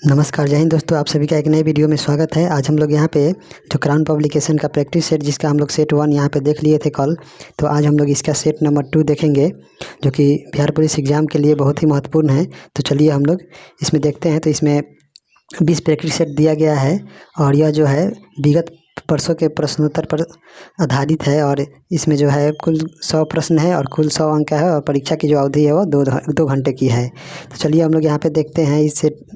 नमस्कार, जय हिंद दोस्तों। आप सभी का एक नए वीडियो में स्वागत है। आज हम लोग यहाँ पे जो क्राउन पब्लिकेशन का प्रैक्टिस सेट, जिसका हम लोग सेट 1 यहाँ पे देख लिए थे कल, तो आज हम लोग इसका सेट नंबर 2 देखेंगे, जो कि बिहार पुलिस एग्ज़ाम के लिए बहुत ही महत्वपूर्ण है। तो चलिए हम लोग इसमें देखते हैं। तो इसमें 20 प्रैक्टिस सेट दिया गया है और यह जो है विगत वर्षों के प्रश्नोत्तर पर आधारित है। और इसमें जो है कुल 100 प्रश्न है और कुल 100 अंक का है, और परीक्षा की जो अवधि है वो 2 घंटे की है। तो चलिए हम लोग यहाँ पे देखते हैं। इस सेट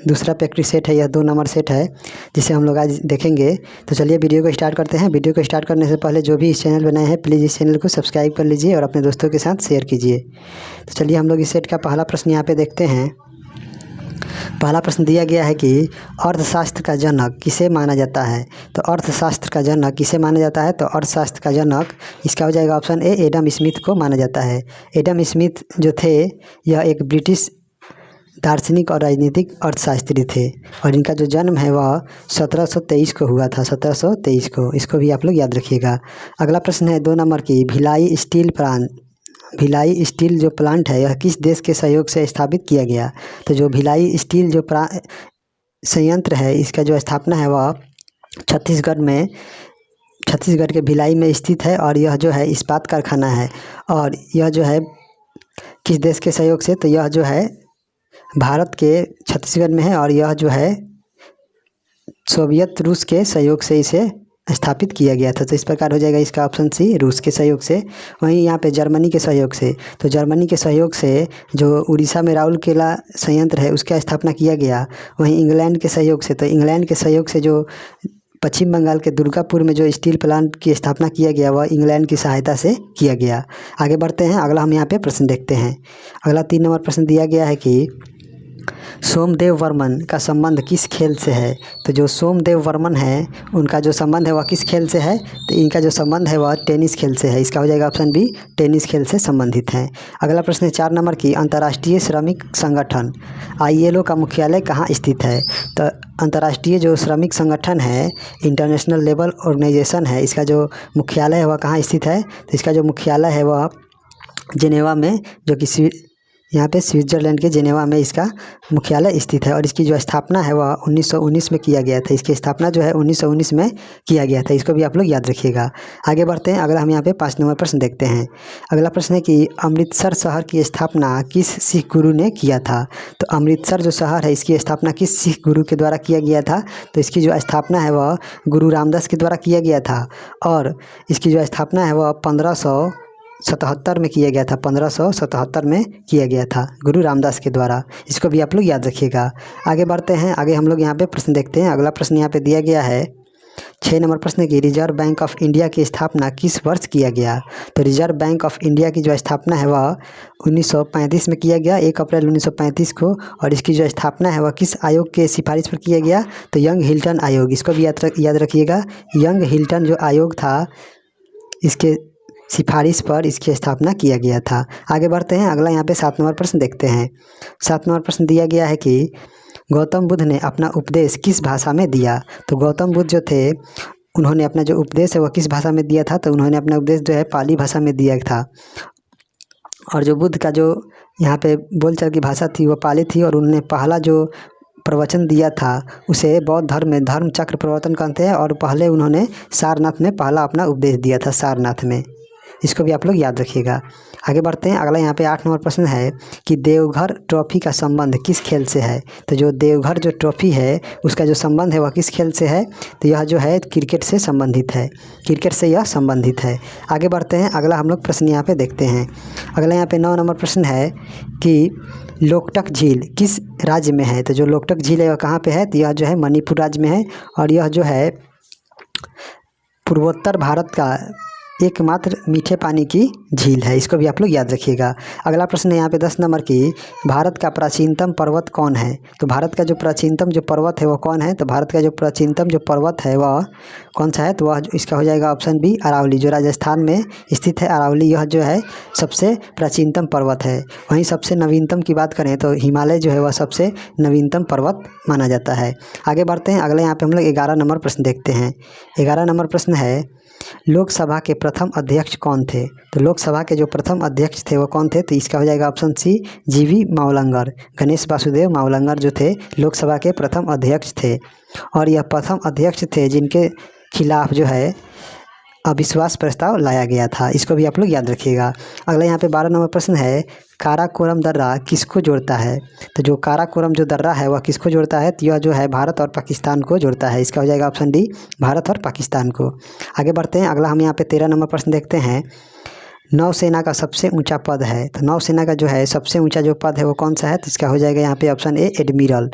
दूसरा प्रैक्टिस सेट है, यह 2 नंबर सेट है, जिसे हम लोग आज देखेंगे। तो चलिए वीडियो को स्टार्ट करते हैं। वीडियो को स्टार्ट करने से पहले जो भी इस चैनल बनाए हैं, प्लीज़ इस चैनल को सब्सक्राइब कर लीजिए और अपने दोस्तों के साथ शेयर कीजिए। तो चलिए हम लोग इस सेट का पहला प्रश्न यहाँ पे देखते हैं। पहला प्रश्न दिया गया है कि अर्थशास्त्र का जनक किसे माना जाता है। तो अर्थशास्त्र का जनक किसे माना जाता है, तो अर्थशास्त्र का जनक इसका हो जाएगा ऑप्शन ए, एडम स्मिथ को माना जाता है। एडम स्मिथ जो थे, यह एक ब्रिटिश दार्शनिक और राजनीतिक अर्थशास्त्री थे, और इनका जो जन्म है वह 1723 को हुआ था, 1723 को। इसको भी आप लोग याद रखिएगा। अगला प्रश्न है 2 नंबर की, भिलाई स्टील जो प्लांट है, यह किस देश के सहयोग से स्थापित किया गया। तो जो भिलाई स्टील जो संयंत्र है, इसका जो स्थापना है वह छत्तीसगढ़ के भिलाई में स्थित है, और यह जो है इस्पात कारखाना है। और यह जो है किस देश के सहयोग से, तो यह जो है भारत के छत्तीसगढ़ में है, और यह जो है सोवियत रूस के सहयोग से इसे स्थापित किया गया था। तो इस प्रकार हो जाएगा इसका ऑप्शन सी, रूस के सहयोग से। वहीं यहाँ पे जर्मनी के सहयोग से, तो जर्मनी के सहयोग से जो उड़ीसा में राउरकेला संयंत्र है उसका स्थापना किया गया। वहीं इंग्लैंड के सहयोग से, तो इंग्लैंड के सहयोग से जो पश्चिम बंगाल के दुर्गापुर में जो स्टील प्लांट की स्थापना किया गया, वह इंग्लैंड की सहायता से किया गया। आगे बढ़ते हैं। अगला हम यहाँ पे प्रश्न देखते हैं। अगला 3 नंबर प्रश्न दिया गया है कि सोमदेव वर्मन का संबंध किस खेल से है। तो जो सोमदेव वर्मन है, उनका जो संबंध है वह किस खेल से है, तो इनका जो संबंध है वह टेनिस खेल से है। इसका हो जाएगा ऑप्शन बी, टेनिस खेल से संबंधित है। अगला प्रश्न है 4 नंबर की, अंतर्राष्ट्रीय श्रमिक संगठन ILO का मुख्यालय कहाँ स्थित है। तो अंतर्राष्ट्रीय जो श्रमिक संगठन है, इंटरनेशनल लेबर ऑर्गेनाइजेशन है, इसका जो मुख्यालय है वह कहाँ स्थित है। तो इसका जो मुख्यालय है वह जेनेवा में, जो कि यहाँ पे स्विट्ज़रलैंड के जेनेवा में इसका मुख्यालय स्थित है। और इसकी जो स्थापना है वह 1919 में किया गया था। इसकी स्थापना जो है 1919 में किया गया था। इसको भी आप लोग याद रखिएगा। आगे बढ़ते हैं। अगला हम यहाँ पे 5 नंबर प्रश्न देखते हैं। अगला प्रश्न है कि अमृतसर शहर की स्थापना किस सिख गुरु ने किया था। तो अमृतसर जो शहर है, इसकी स्थापना किस सिख गुरु के द्वारा किया गया था। तो इसकी जो स्थापना है वह गुरु रामदास के द्वारा किया गया था, और इसकी जो स्थापना है वह 1577 में किया गया था। 1577 में किया गया था गुरु रामदास के द्वारा। इसको भी आप लोग याद रखिएगा। आगे बढ़ते हैं। आगे हम लोग यहाँ पे प्रश्न देखते हैं। अगला प्रश्न यहाँ पे दिया गया है 6 नंबर प्रश्न की, रिजर्व बैंक ऑफ इंडिया की स्थापना किस वर्ष किया गया। तो रिजर्व बैंक ऑफ इंडिया की जो स्थापना है वह 1935 में किया गया, 1 अप्रैल 1935 को। और इसकी जो स्थापना है वह किस आयोग के सिफारिश पर किया गया, तो यंग हिल्टन आयोग। इसको भी याद रखिएगा। यंग हिल्टन जो आयोग था, इसके सिफारिश पर इसकी स्थापना किया गया था। आगे बढ़ते हैं। अगला यहाँ पे 7 नंबर प्रश्न देखते हैं। 7 नंबर प्रश्न दिया गया है कि गौतम बुद्ध ने अपना उपदेश किस भाषा में दिया। तो गौतम बुद्ध जो थे, उन्होंने अपना जो उपदेश है वह किस भाषा में दिया था। तो उन्होंने अपना उपदेश जो है पाली भाषा में दिया था। और जो बुद्ध का जो यहाँ पे बोलचाल की भाषा थी वह पाली थी, और उन्होंने पहला जो प्रवचन दिया था उसे बौद्ध धर्म में धर्म चक्र प्रवर्तन कहते हैं। और पहले उन्होंने सारनाथ में पहला अपना उपदेश दिया था, सारनाथ में। इसको भी आप लोग याद रखिएगा। आगे बढ़ते हैं। अगला यहाँ पे 8 नंबर प्रश्न है कि देवघर ट्रॉफी का संबंध किस खेल से है। तो जो देवघर जो ट्रॉफी है, उसका जो संबंध है वह किस खेल से है। तो यह जो है क्रिकेट से संबंधित है, क्रिकेट से यह संबंधित है। आगे बढ़ते हैं। अगला हम लोग प्रश्न यहाँ पे देखते हैं। अगला यहाँ पे 9 नंबर प्रश्न है कि लोकटक झील किस राज्य में है। तो जो लोकटक झील है वह कहाँ पे है, तो यह जो है मणिपुर राज्य में है, और यह जो है पूर्वोत्तर भारत का एकमात्र मीठे पानी की झील है। इसको भी आप लोग याद रखिएगा। अगला प्रश्न है यहाँ पे 10 नंबर की, भारत का प्राचीनतम पर्वत कौन है। तो भारत का जो प्राचीनतम जो पर्वत है वह कौन है। तो भारत का जो प्राचीनतम जो पर्वत है वह कौन सा है, तो वह इसका हो जाएगा ऑप्शन बी, अरावली, जो राजस्थान में स्थित है। अरावली यह जो है सबसे प्राचीनतम पर्वत है। वहीं सबसे नवीनतम की बात करें तो हिमालय जो है वह सबसे नवीनतम पर्वत माना जाता है। आगे बढ़ते हैं। अगले यहाँ पे हम लोग 11 नंबर प्रश्न देखते हैं। 11 नंबर प्रश्न है, लोकसभा के प्रथम अध्यक्ष कौन थे? तो लोकसभा के जो प्रथम अध्यक्ष थे वो कौन थे? तो इसका हो जाएगा ऑप्शन सी जीवी मावलंकर। गणेश वासुदेव मावलंकर जो थे लोकसभा के प्रथम अध्यक्ष थे, और यह प्रथम अध्यक्ष थे जिनके खिलाफ जो है अविश्वास प्रस्ताव लाया गया था। इसको भी आप लोग याद रखिएगा। अगला यहाँ पे 12 नंबर प्रश्न है, काराकोरम दर्रा किसको जोड़ता है? तो जो काराकोरम जो दर्रा है वह किसको जोड़ता है? तो यह जो है भारत और पाकिस्तान को जोड़ता है। इसका हो जाएगा ऑप्शन डी भारत और पाकिस्तान को। आगे बढ़ते हैं। अगला हम यहाँ पे 13 नंबर प्रश्न देखते हैं, नौसेना का सबसे ऊंचा पद है। तो नौसेना का जो है सबसे ऊंचा जो पद है वो कौन सा है? तो इसका हो जाएगा यहाँ पे ऑप्शन ए एडमिरल।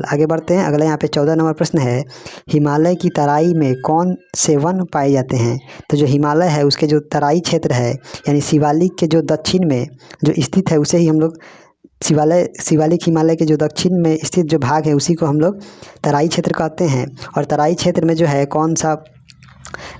आगे बढ़ते हैं। अगला यहाँ पे 14 नंबर प्रश्न है, हिमालय की तराई में कौन से वन पाए जाते हैं? तो जो हिमालय है उसके जो तराई क्षेत्र है यानी शिवालिक के जो दक्षिण में जो स्थित है उसे ही हम लोग शिवालिक हिमालय के जो दक्षिण में स्थित जो भाग है उसी को हम लोग तराई क्षेत्र कहते हैं। और तराई क्षेत्र में जो है कौन सा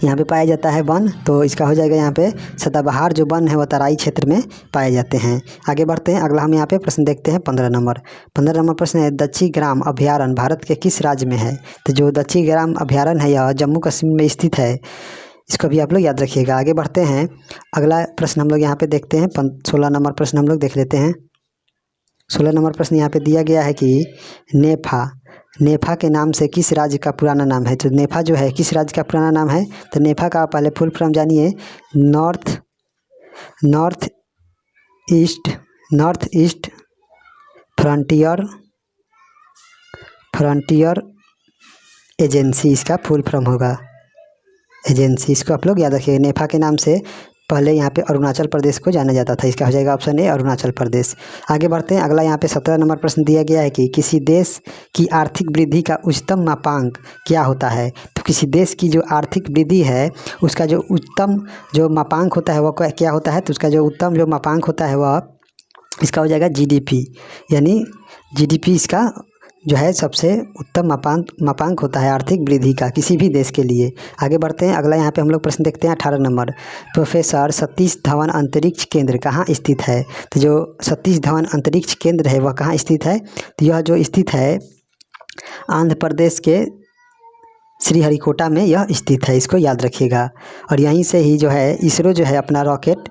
यहाँ पे पाया जाता है वन? तो इसका हो जाएगा यहाँ पे सदाबहार जो वन है वह तराई क्षेत्र में पाए जाते हैं। आगे बढ़ते हैं। अगला हम यहाँ पे प्रश्न देखते हैं 15 नंबर प्रश्न है, दक्षी ग्राम अभ्यारण्य भारत के किस राज्य में है? तो जो दक्षी ग्राम अभ्यारण्य है यह जम्मू कश्मीर में स्थित है। इसको भी आप लोग याद रखिएगा। आगे बढ़ते हैं। अगला प्रश्न हम लोग यहाँ पे देखते हैं 16 नंबर प्रश्न हम लोग देख लेते हैं। 16 नंबर प्रश्न यहाँ पे दिया गया है कि नेफा के नाम से किस राज्य का पुराना नाम है? तो नेफा जो है किस राज्य का पुराना नाम है? तो नेफा का पहले फुल फॉर्म जानिए, नॉर्थ ईस्ट फ्रंटियर एजेंसी इसका फुल फॉर्म होगा, एजेंसी। इसको आप लोग याद रखिए। नेफा के नाम से पहले यहाँ पे अरुणाचल प्रदेश को जाना जाता था। इसका हो जाएगा ऑप्शन ए अरुणाचल प्रदेश। आगे बढ़ते हैं। अगला यहाँ पे 17 नंबर प्रश्न दिया गया है कि किसी देश की आर्थिक वृद्धि का उच्चतम मापांक क्या होता है? तो किसी देश की जो आर्थिक वृद्धि है उसका जो उच्चतम जो मापांक होता है वह क्या होता है? तो उसका जो उत्तम जो मापांक होता है वह इसका हो जाएगा जीडीपी, यानी जीडीपी इसका जो है सबसे उत्तम मापांक होता है आर्थिक वृद्धि का किसी भी देश के लिए। आगे बढ़ते हैं। अगला यहाँ पे हम लोग प्रश्न देखते हैं 18 नंबर, प्रोफेसर सतीश धवन अंतरिक्ष केंद्र कहाँ स्थित है? तो जो सतीश धवन अंतरिक्ष केंद्र है वह कहाँ स्थित है? तो यह जो स्थित है आंध्र प्रदेश के श्रीहरिकोटा में यह स्थित है। इसको याद रखिएगा। और यहीं से ही जो है इसरो जो है अपना रॉकेट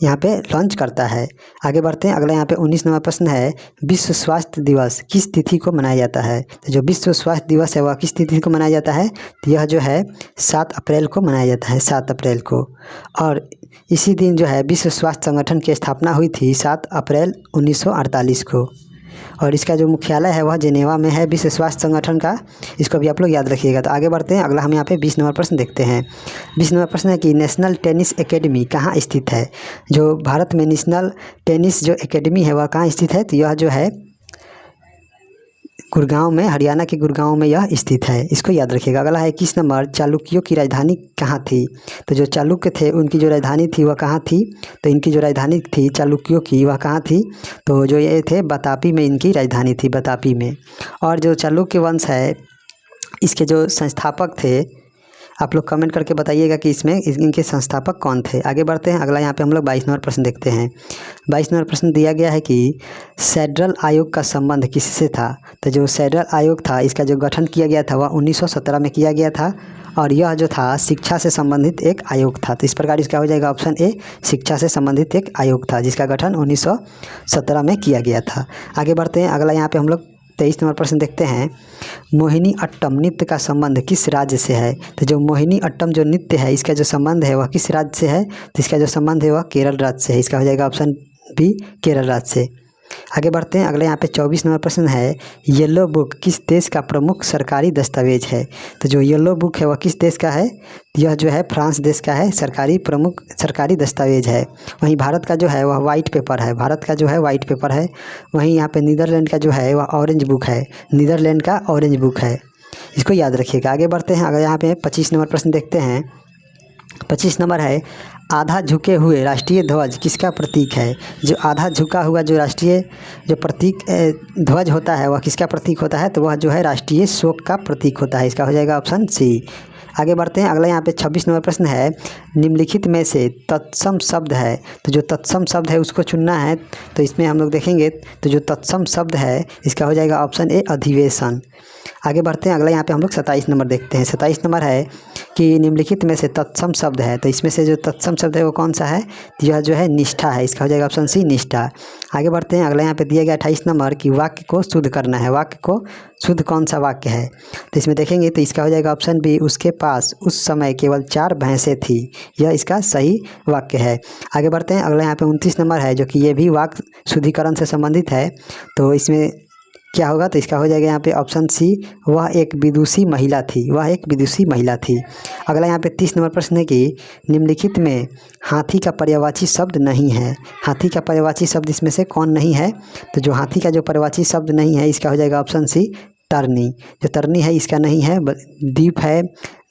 यहाँ पे लॉन्च करता है। आगे बढ़ते हैं। अगला यहाँ पे 19 नंबर प्रश्न है, विश्व स्वास्थ्य दिवस किस तिथि को मनाया जाता है? तो जो विश्व स्वास्थ्य दिवस है वह किस तिथि को मनाया जाता है? तो यह जो है 7 अप्रैल को मनाया जाता है, 7 अप्रैल को। और इसी दिन जो है विश्व स्वास्थ्य संगठन की स्थापना हुई थी 7 अप्रैल 1948 को। और इसका जो मुख्यालय है वह जेनेवा में है विश्व स्वास्थ्य संगठन का। इसको भी आप लोग याद रखिएगा। तो आगे बढ़ते हैं। अगला हम यहाँ पे 20 नंबर प्रश्न देखते हैं। 20 नंबर प्रश्न है कि नेशनल टेनिस एकेडमी कहाँ स्थित है? जो भारत में नेशनल टेनिस जो एकेडमी है वह कहाँ स्थित है? तो यह जो है गुड़गांव में, हरियाणा के गुड़गांव में यह स्थित है। इसको याद रखिएगा। अगला है 21 नंबर, चालुक्यों की राजधानी कहाँ थी? तो जो चालुक्य थे उनकी जो राजधानी थी वह कहाँ थी? तो इनकी जो राजधानी थी चालुक्यों की वह कहाँ थी? तो जो ये थे बतापी में इनकी राजधानी थी, बतापी में। और जो चालुक्य वंश है इसके जो संस्थापक थे आप लोग कमेंट करके बताइएगा कि इसमें इनके संस्थापक कौन थे। आगे बढ़ते हैं। अगला यहाँ पे हम लोग 22 नंबर प्रश्न देखते हैं। 22 नंबर प्रश्न दिया गया है कि फेडरल आयोग का संबंध किससे था? तो जो फेडरल आयोग था इसका जो गठन किया गया था वह 1917 में किया गया था। और यह जो था शिक्षा से संबंधित एक आयोग था। तो इस प्रकार इसका हो जाएगा ऑप्शन ए, शिक्षा से संबंधित एक आयोग था जिसका गठन 1917 में किया गया था। आगे बढ़ते हैं। अगला यहाँ पे हम लोग 23 नंबर प्रश्न देखते हैं, मोहिनी अट्टम नृत्य का संबंध किस राज्य से है? तो जो मोहिनी अट्टम जो नृत्य है इसका जो संबंध है वह किस राज्य से है? तो इसका जो संबंध है वह केरल राज्य से है। इसका हो जाएगा ऑप्शन बी, केरल राज्य से। आगे बढ़ते हैं। अगले यहाँ पे 24 नंबर प्रश्न है, येलो बुक किस देश का प्रमुख सरकारी दस्तावेज है? तो जो येलो बुक है वह किस देश का है? यह जो है फ्रांस देश का है, प्रमुख सरकारी दस्तावेज है। वहीं भारत का जो है वह वाइट पेपर है, भारत का जो है वाइट पेपर है। वहीं यहाँ पे नीदरलैंड का जो है वह ऑरेंज बुक है, नीदरलैंड का ऑरेंज बुक है। इसको याद रखिएगा। आगे बढ़ते हैं। अगर यहाँ पे 25 नंबर प्रश्न देखते हैं। 25 नंबर है, आधा झुके हुए राष्ट्रीय ध्वज किसका प्रतीक है? जो आधा झुका हुआ जो राष्ट्रीय जो प्रतीक ध्वज होता है वह किसका प्रतीक होता है? तो वह जो है राष्ट्रीय शोक का प्रतीक होता है। इसका हो जाएगा ऑप्शन सी। आगे बढ़ते हैं, अगला यहाँ पे 26 नंबर प्रश्न है, निम्नलिखित में से तत्सम शब्द है। तो जो तत्सम शब्द है उसको चुनना है। तो इसमें हम लोग देखेंगे तो जो तत्सम शब्द है इसका हो जाएगा ऑप्शन ए अधिवेशन। आगे बढ़ते हैं, अगला यहाँ पे हम लोग 27 नंबर देखते हैं। 27 नंबर है कि निम्नलिखित में से तत्सम शब्द है। तो इसमें से जो तत्सम शब्द है वो कौन सा है? तो यह जो है निष्ठा है। इसका हो जाएगा ऑप्शन सी निष्ठा। आगे बढ़ते हैं, अगला यहाँ पे दिया गया 28 नंबर कि वाक्य को शुद्ध करना है। वाक्य को शुद्ध कौन सा वाक्य है? तो इसमें देखेंगे तो इसका हो जाएगा ऑप्शन बी, उसके पास उस समय केवल 4 भैंसें थी। यह इसका सही वाक्य है। आगे बढ़ते हैं, अगला यहाँ पे 29 नंबर है जो कि ये भी वाक्य शुद्धिकरण से संबंधित है। तो इसमें क्या होगा? तो इसका हो जाएगा यहाँ पे ऑप्शन सी, वह एक विदुषी महिला थी। वह एक विदुषी महिला थी। अगला यहाँ पे 30 नंबर प्रश्न है कि निम्नलिखित में हाथी का पर्यायवाची शब्द नहीं है। हाथी का पर्यायवाची शब्द इसमें से कौन नहीं है? तो जो हाथी का जो पर्यायवाची शब्द नहीं है इसका हो जाएगा ऑप्शन सी तरनी। जो तरनी है इसका नहीं है। दीप है,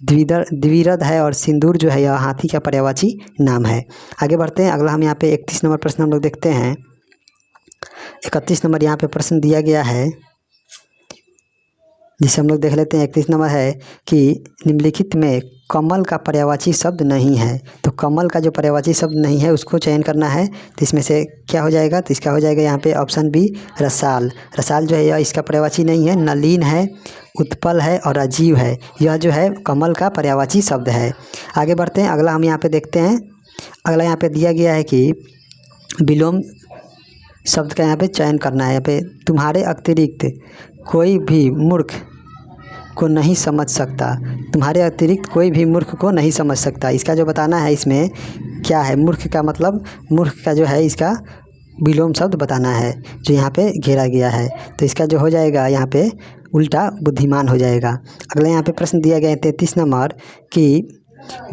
द्विरद है और सिंदूर जो है यह हाथी का पर्यायवाची नाम है। आगे बढ़ते हैं, अगला हम यहाँ पे 31 नंबर प्रश्न हम लोग देखते हैं। 31 नंबर यहाँ पे प्रश्न दिया गया है जिसे हम लोग देख लेते हैं। 31 नंबर है कि निम्नलिखित में कमल का पर्यायवाची शब्द नहीं है। तो कमल का जो पर्यायवाची शब्द नहीं है उसको चयन करना है। तो इसमें से क्या हो जाएगा? तो इसका हो जाएगा यहाँ पे ऑप्शन बी रसाल। रसाल जो है यह इसका पर्यायवाची नहीं है। नलीन है, उत्पल है और अजीब है। यह जो है कमल का पर्यायवाची शब्द है। आगे बढ़ते हैं, अगला हम यहाँ पे देखते हैं। अगला यहाँ पे दिया गया है कि विलोम शब्द का यहाँ पे चयन करना है। यहाँ पे तुम्हारे अतिरिक्त कोई भी मूर्ख को नहीं समझ सकता। तुम्हारे अतिरिक्त कोई भी मूर्ख को नहीं समझ सकता। इसका जो बताना है इसमें क्या है? मूर्ख का मतलब, मूर्ख का जो है इसका विलोम शब्द बताना है जो यहाँ पे घेरा गया है। तो इसका जो हो जाएगा यहाँ पे उल्टा बुद्धिमान हो जाएगा। अगला यहाँ पे प्रश्न दिया गया है 33 नंबर कि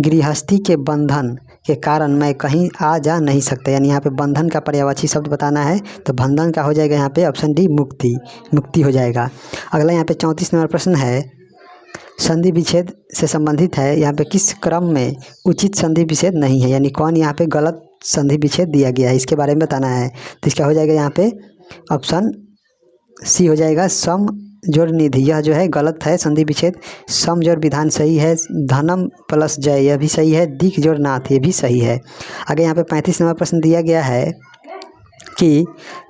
गृहस्थी के बंधन के कारण मैं कहीं आ जा नहीं सकता। यानी यहाँ पे बंधन का पर्यायवाची शब्द बताना है। तो बंधन का हो जाएगा यहाँ पे ऑप्शन डी मुक्ति। मुक्ति हो जाएगा। अगला यहाँ पे 34 नंबर प्रश्न है, संधि विच्छेद से संबंधित है। यहाँ पे किस क्रम में उचित संधि विच्छेद नहीं है? यानी कौन यहाँ पे गलत संधि विच्छेद दिया गया है इसके बारे में बताना है। तो इसका हो जाएगा यहाँ पे ऑप्शन सी हो जाएगा सम जोड़ निधि। यह जो है गलत है संधि विच्छेद। सम जोड़ विधान सही है। धनम प्लस जय यह भी सही है। दिख जोड़ नाथ ये भी सही है। आगे यहाँ पे 35 नंबर प्रश्न दिया गया है कि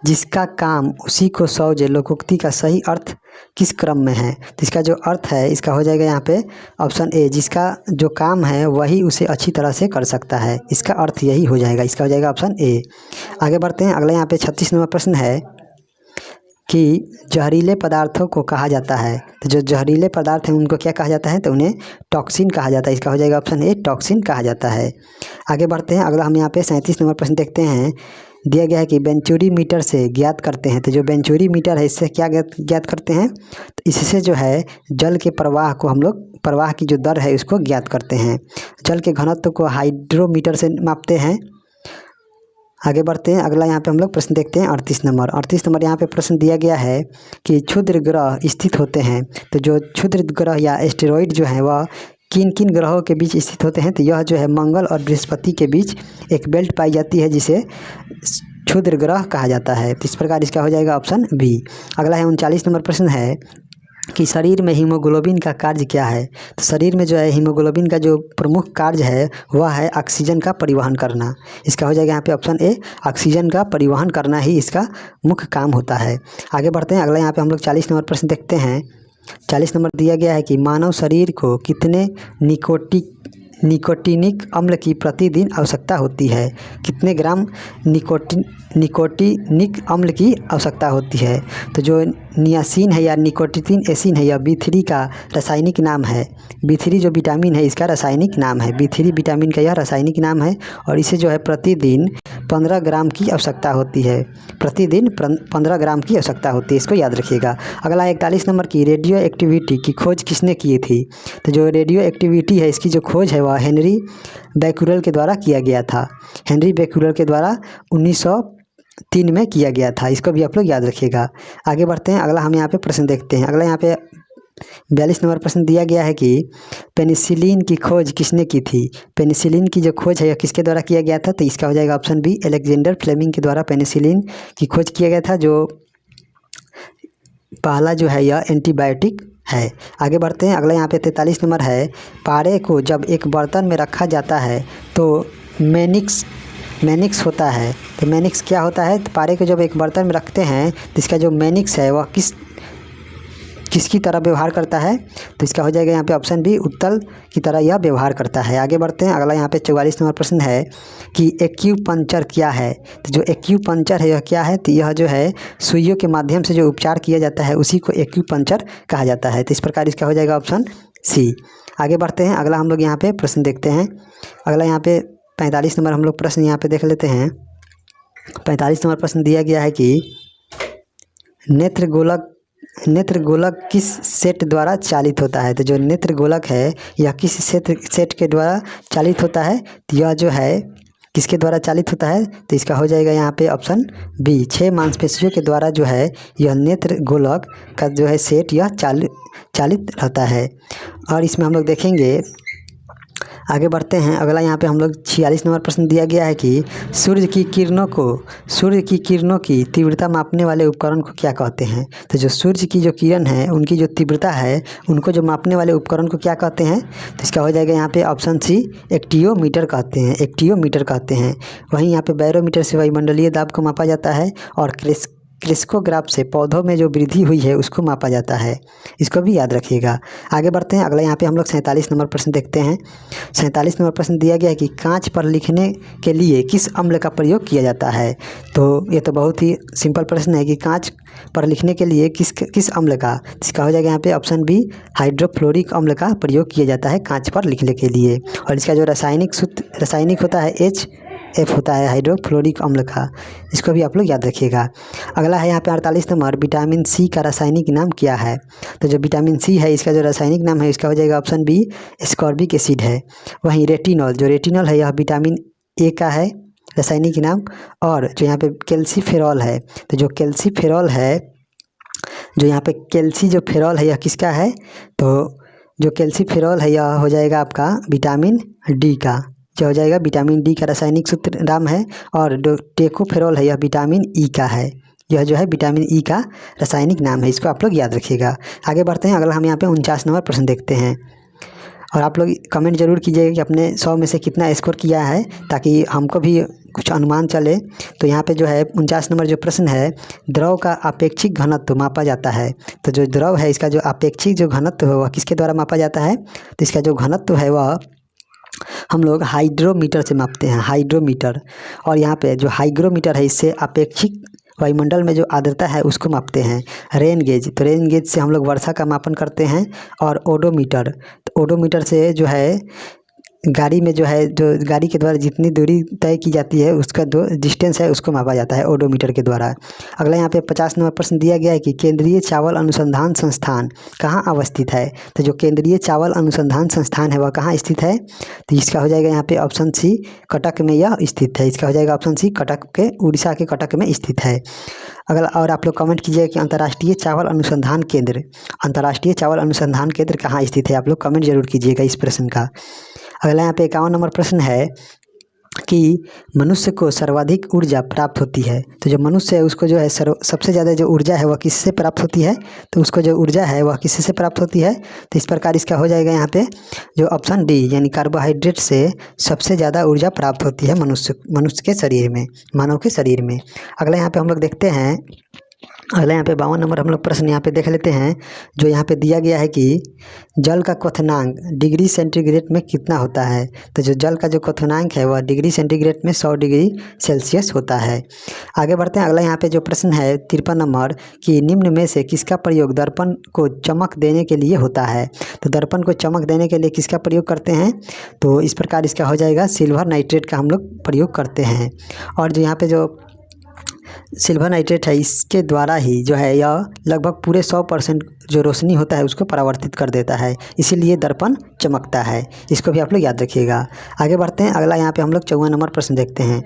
जिसका काम उसी को सौजे लोकोक्ति का सही अर्थ किस क्रम में है? तो इसका जो अर्थ है इसका हो जाएगा यहाँ पे ऑप्शन ए, जिसका जो काम है वही उसे अच्छी तरह से कर सकता है। इसका अर्थ यही हो जाएगा। इसका हो जाएगा ऑप्शन ए। आगे बढ़ते हैं, अगला यहाँ पे 36 नंबर प्रश्न है कि जहरीले पदार्थों को कहा जाता है। तो जो जहरीले पदार्थ हैं उनको क्या कहा जाता है? तो उन्हें टॉक्सिन कहा जाता है। इसका हो जाएगा ऑप्शन ए टॉक्सिन कहा जाता है। आगे बढ़ते हैं, अगला हम यहाँ पे 37 नंबर प्रश्न देखते हैं। दिया गया है कि बेंचुरी मीटर से ज्ञात करते हैं। तो जो बेंचुरी मीटर है इससे क्या ज्ञात करते हैं? तो इससे जो है जल के प्रवाह को हम लोग, प्रवाह की जो दर है उसको ज्ञात करते हैं। जल के घनत्व को हाइड्रोमीटर से मापते हैं। आगे बढ़ते हैं, अगला यहाँ पे हम लोग प्रश्न देखते हैं 38 नंबर। 38 नंबर यहाँ पे प्रश्न दिया गया है कि क्षुद्र ग्रह स्थित होते हैं। तो जो क्षुद्र ग्रह या एस्टेरॉइड जो है वह किन किन ग्रहों के बीच स्थित होते हैं? तो यह जो है मंगल और बृहस्पति के बीच एक बेल्ट पाई जाती है जिसे क्षुद्र ग्रह कहा जाता है। तो इस प्रकार इसका हो जाएगा ऑप्शन बी। अगला है 39 नंबर प्रश्न है कि शरीर में हीमोग्लोबिन का कार्य क्या है? तो शरीर में जो है हीमोग्लोबिन का जो प्रमुख कार्य है वह है ऑक्सीजन का परिवहन करना। इसका हो जाएगा यहाँ पे ऑप्शन ए, ऑक्सीजन का परिवहन करना ही इसका मुख्य काम होता है। आगे बढ़ते हैं, अगला यहाँ पे हम लोग 40 नंबर प्रश्न देखते हैं। 40 नंबर दिया गया है कि मानव शरीर को कितने निकोटिनिक अम्ल की प्रतिदिन आवश्यकता होती है? कितने ग्राम निकोटिनिक अम्ल की आवश्यकता होती है? तो जो नियासिन है या निकोटिन एसिन है यह B3 का रासायनिक नाम है। B3 जो विटामिन है इसका रासायनिक नाम है। B3 विटामिन का यह रासायनिक नाम है और इसे जो है प्रतिदिन 15 ग्राम की आवश्यकता होती है। प्रतिदिन 15 ग्राम की आवश्यकता होती है, इसको याद रखिएगा। अगला 41 नंबर की रेडियो एक्टिविटी की खोज किसने की थी? तो जो रेडियो एक्टिविटी है इसकी जो खोज है वह हेनरी बैक्यूरेल के द्वारा किया गया था। हेनरी बैक्यूरेल के द्वारा 1903 में किया गया था। इसको भी आप लोग याद रखिएगा। आगे बढ़ते हैं, अगला हम यहाँ पे प्रश्न देखते हैं। अगला यहाँ पे 42 नंबर प्रश्न दिया गया है कि पेनिसिलिन की खोज किसने की थी। पेनिसिलिन की जो खोज है यह किसके द्वारा किया गया था, तो इसका हो जाएगा ऑप्शन बी, अलेक्जेंडर फ्लेमिंग के द्वारा पेनिसिलिन की खोज किया गया था, जो पहला जो है यह एंटीबायोटिक है। आगे बढ़ते हैं, अगला यहाँ पे 43 नंबर है, पारे को जब एक बर्तन में रखा जाता है तो मैनिक्स होता है। तो मैनिक्स क्या होता है, तो पारे को जब एक बर्तन में रखते हैं तो इसका जो मैनिक्स है वह किसकी तरह व्यवहार करता है, तो इसका हो जाएगा यहाँ पे ऑप्शन बी, उत्तल की तरह यह व्यवहार करता है। आगे बढ़ते हैं, अगला यहाँ पे 44 नंबर प्रश्न है कि एक्यूपंक्चर क्या है। तो जो एक्यूपंक्चर है यह क्या है, तो यह जो है सुइयों के माध्यम से जो उपचार किया जाता है उसी को एक्यूपंक्चर कहा जाता है। तो इस प्रकार इसका हो जाएगा ऑप्शन सी। आगे बढ़ते हैं, अगला हम लोग यहाँ पे प्रश्न देखते हैं। अगला यहाँ पे 45 नंबर हम लोग प्रश्न यहाँ पे देख लेते हैं। 45 नंबर प्रश्न दिया गया है कि नेत्र गोलक किस सेट द्वारा चालित होता है। तो जो नेत्र गोलक है यह किस सेट के द्वारा चालित होता है, तो यह जो है किसके द्वारा चालित होता है, तो इसका हो जाएगा यहाँ पे ऑप्शन बी, 6 मांसपेशियों के द्वारा जो है यह नेत्र गोलक का जो है सेट यह चालित रहता है। और इसमें हम लोग देखेंगे, आगे बढ़ते हैं, अगला यहाँ पे हम लोग 46 नंबर प्रश्न दिया गया है कि सूर्य की किरणों की तीव्रता मापने वाले उपकरण को क्या कहते हैं। तो जो सूर्य की जो किरण है उनकी जो तीव्रता है उनको जो मापने वाले उपकरण को क्या कहते हैं, तो इसका हो जाएगा यहाँ पे ऑप्शन सी, एक्टियोमीटर कहते हैं। वहीं यहाँ पे बैरोमीटर से वायुमंडलीय दाब को मापा जाता है और क्रिस्कोग्राफ से पौधों में जो वृद्धि हुई है उसको मापा जाता है, इसको भी याद रखिएगा। आगे बढ़ते हैं, अगला यहाँ पे हम लोग 47 नंबर प्रश्न देखते हैं। 47 नंबर प्रश्न दिया गया है कि कांच पर लिखने के लिए किस अम्ल का प्रयोग किया जाता है। तो ये तो बहुत ही सिंपल प्रश्न है कि कांच पर लिखने के लिए किस अम्ल का, इसका हो जाएगा यहाँ पे ऑप्शन बी, हाइड्रोफ्लोरिक अम्ल का प्रयोग किया जाता है कांच पर लिखने के लिए। और इसका जो रासायनिक होता है HF होता है हाइड्रोफ्लोरिक अम्ल का, इसको भी आप लोग याद रखिएगा। अगला है यहाँ पे 48 नंबर, विटामिन सी का रासायनिक नाम क्या है। तो जो विटामिन सी है इसका जो रासायनिक नाम है इसका हो जाएगा ऑप्शन बी, एस्कॉर्बिक एसिड है। वहीं रेटिनॉल है यह विटामिन ए का है रासायनिक नाम। और जो यहाँ पे कैल्सीफेरॉल है, तो जो कैल्सीफेरॉल है यह किसका है, तो जो कैल्सीफेरॉल है यह हो जाएगा आपका विटामिन डी का, जो हो जाएगा विटामिन डी का रासायनिक सूत्र नाम है। और जो टेकोफेरॉल है यह विटामिन ई का है, यह जो है विटामिन ई का रासायनिक नाम है, इसको आप लोग याद रखिएगा। आगे बढ़ते हैं, अगला हम यहाँ पे 49 नंबर प्रश्न देखते हैं। और आप लोग कमेंट जरूर कीजिएगा कि अपने 100 में से कितना स्कोर किया है, ताकि हमको भी कुछ अनुमान चले। तो यहाँ पे जो है 49 नंबर जो प्रश्न है, द्रव का आपेक्षिक घनत्व मापा जाता है। तो जो द्रव है इसका जो आपेक्षिक जो घनत्व है वह किसके द्वारा मापा जाता है, तो इसका जो घनत्व है वह हम लोग हाइड्रोमीटर से मापते हैं, हाइड्रोमीटर। और यहाँ पे जो हाइग्रोमीटर है इससे अपेक्षिक वायुमंडल में जो आर्द्रता है उसको मापते हैं। रेन गेज, तो रेन गेज से हम लोग वर्षा का मापन करते हैं। और ओडोमीटर, तो ओडोमीटर से जो है गाड़ी में जो गाड़ी के द्वारा जितनी दूरी तय की जाती है उसका जो डिस्टेंस है उसको मापा जाता है ओडोमीटर के द्वारा। अगला यहाँ पे 50 नंबर प्रश्न दिया गया है कि केंद्रीय चावल अनुसंधान संस्थान कहाँ अवस्थित है। तो जो केंद्रीय चावल अनुसंधान संस्थान है वह कहाँ स्थित है, तो इसका हो जाएगा यहाँ पे ऑप्शन सी, कटक में यह स्थित है। इसका हो जाएगा ऑप्शन सी, कटक के, उड़ीसा के कटक में स्थित है। अगला, और आप लोग कमेंट कीजिएगा कि अंतर्राष्ट्रीय चावल अनुसंधान केंद्र कहाँ स्थित है, आप लोग कमेंट जरूर कीजिएगा इस प्रश्न का। अगला यहाँ पे 51 नंबर प्रश्न है कि मनुष्य को सर्वाधिक ऊर्जा प्राप्त होती है। तो जो मनुष्य है उसको जो है सबसे ज़्यादा जो ऊर्जा है वह किससे प्राप्त होती है, तो उसको जो ऊर्जा है वह किससे प्राप्त होती है, तो इस प्रकार इसका हो जाएगा यहाँ पे जो ऑप्शन डी, यानी कार्बोहाइड्रेट से सबसे ज़्यादा ऊर्जा प्राप्त होती है मनुष्य के शरीर में, मानव के शरीर में। अगला यहाँ पे हम लोग देखते हैं, अगला यहाँ पे 52 नंबर हम लोग प्रश्न यहाँ पे देख लेते हैं। जो यहाँ पे दिया गया है कि जल का क्वथनांक डिग्री सेंटीग्रेड में कितना होता है। तो जो जल का जो क्वथनांक है वह डिग्री सेंटीग्रेड में 100 डिग्री सेल्सियस होता है। आगे बढ़ते हैं, अगला यहाँ पे जो प्रश्न है 53 नंबर कि निम्न में से किसका प्रयोग दर्पण को चमक देने के लिए होता है। तो दर्पण को चमक देने के लिए किसका प्रयोग करते हैं, तो इस प्रकार इसका हो जाएगा सिल्वर नाइट्रेट का हम लोग प्रयोग करते हैं। और जो यहाँ पे जो सिल्वर नाइट्रेट है, इसके द्वारा ही जो है यह लगभग पूरे 100% जो रोशनी होता है उसको परावर्तित कर देता है, इसीलिए दर्पण चमकता है। इसको भी आप लोग याद रखिएगा। आगे बढ़ते हैं, अगला यहाँ पे हम लोग 54 नंबर प्रश्न देखते हैं।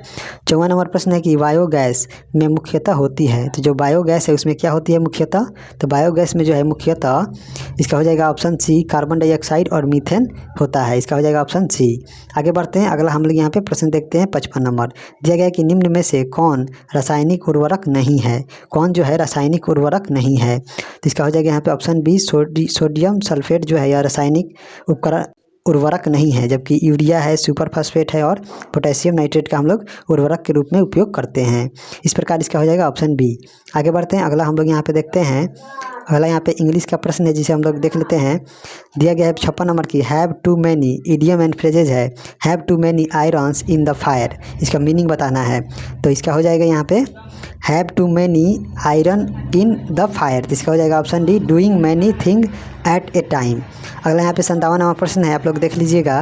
54 नंबर प्रश्न है कि बायोगैस में मुख्यतः होती है, तो जो बायोगैस है उसमें क्या होती है मुख्यतः, तो बायोगैस में जो है मुख्यतः इसका हो जाएगा ऑप्शन सी कार्बन डाइऑक्साइड और मीथेन होता है, इसका हो जाएगा ऑप्शन सी। आगे बढ़ते हैं, अगला हम लोग यहाँ पे प्रश्न देखते हैं 55 नंबर। दिया गया कि निम्न में से कौन रासायनिक उर्वरक नहीं है, कौन जो है रासायनिक उर्वरक नहीं है, तो इसका हो जाएगा यहाँ पे ऑप्शन बी सोडियम सल्फेट जो है यह रासायनिक उपकरण उर्वरक नहीं है, जबकि यूरिया है, सुपर फास्फेट है और पोटेशियम नाइट्रेट का हम लोग उर्वरक के रूप में उपयोग करते हैं। इस प्रकार इसका हो जाएगा ऑप्शन बी। आगे बढ़ते हैं, अगला हम लोग यहाँ पे देखते हैं, अगला यहाँ पे इंग्लिश का प्रश्न है जिसे हम लोग देख लेते हैं। दिया गया है 56 नंबर की have too many idiom and phrases है, have too many irons in the fire, इसका मीनिंग बताना है, तो इसका हो जाएगा यहाँ पे have too many iron in the fire, तो इसका हो जाएगा option D doing many thing at a time. अगला यहाँ पे 57 नंबर प्रश्न है, आप लोग देख लीजिएगा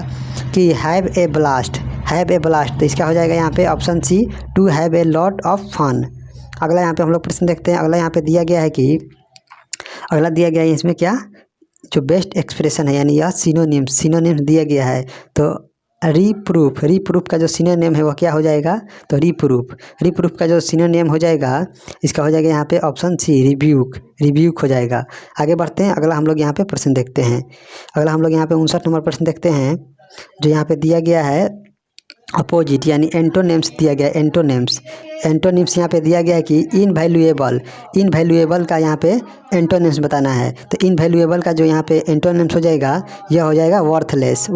कि हैव ए ब्लास्ट, तो इसका हो जाएगा यहाँ पे option C to have a lot of fun. अगला यहाँ पे हम लोग प्रश्न देखते हैं, अगला यहाँ पे दिया गया है कि अगला दिया गया है इसमें क्या जो बेस्ट एक्सप्रेशन है, यानी यह सिनोनिम्स दिया गया है, तो रिप्रूफ का जो सिनोनिम है वह क्या हो जाएगा, तो रिप्रूफ का जो सिनोनिम हो जाएगा इसका हो जाएगा यहाँ पे ऑप्शन सी रिब्यूक हो जाएगा। आगे बढ़ते हैं, अगला हम लोग यहाँ पे प्रश्न देखते हैं, अगला हम लोग यहाँ पे 59 नंबर प्रश्न देखते हैं, जो यहाँ पे दिया गया है अपोजिट यानी एंटोनिम्स दिया गया है, एंटोनिम्स यहाँ पे दिया गया है कि इनवैल्यूएबल का यहाँ पे एंटोनिम्स बताना है, तो इनवैल्यूएबल का जो यहाँ पे एंटोनिम्स हो जाएगा यह हो जाएगा वर्थलेस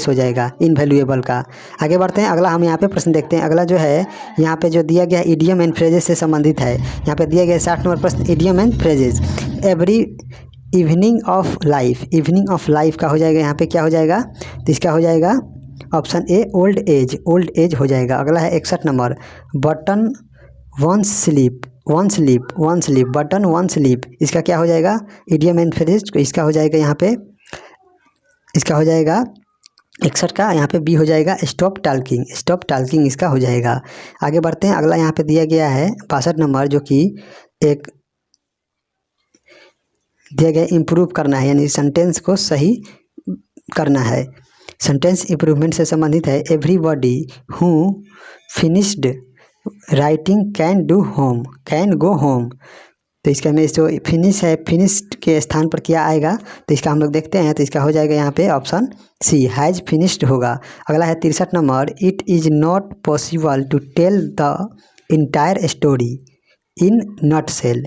हो जाएगा इनवैल्यूएबल का। आगे बढ़ते हैं, अगला हम यहाँ पे प्रश्न देखते हैं, अगला जो है यहाँ पे जो दिया गया इडियम एंड फ्रेजेस से संबंधित है। यहाँ पे दिया गया 60 नंबर प्रश्न idiom and phrases every evening of life का हो जाएगा यहाँ पे क्या हो जाएगा, तो इसका हो जाएगा ऑप्शन ए ओल्ड एज हो जाएगा। अगला है 61 number button once sleep button one sleep, इसका क्या हो जाएगा इडियम एंड फ्रेज, इसका हो जाएगा यहाँ पे इसका हो जाएगा 61 का यहाँ पे बी हो जाएगा स्टॉप टॉकिंग इसका हो जाएगा। आगे बढ़ते हैं, अगला यहाँ पे दिया गया है 62 नंबर, जो कि एक दिया गया इम्प्रूव करना है, यानी सेंटेंस को सही करना है, सेंटेंस इम्प्रूवमेंट से संबंधित है। Everybody who finished writing can go home, तो इसका में जो फिनिश्ड के स्थान पर क्या आएगा, तो इसका हम लोग देखते हैं, तो इसका हो जाएगा यहाँ पे ऑप्शन सी हैज़ फिनिश्ड होगा। अगला है 63 number it is not possible to tell the entire story in nutshell,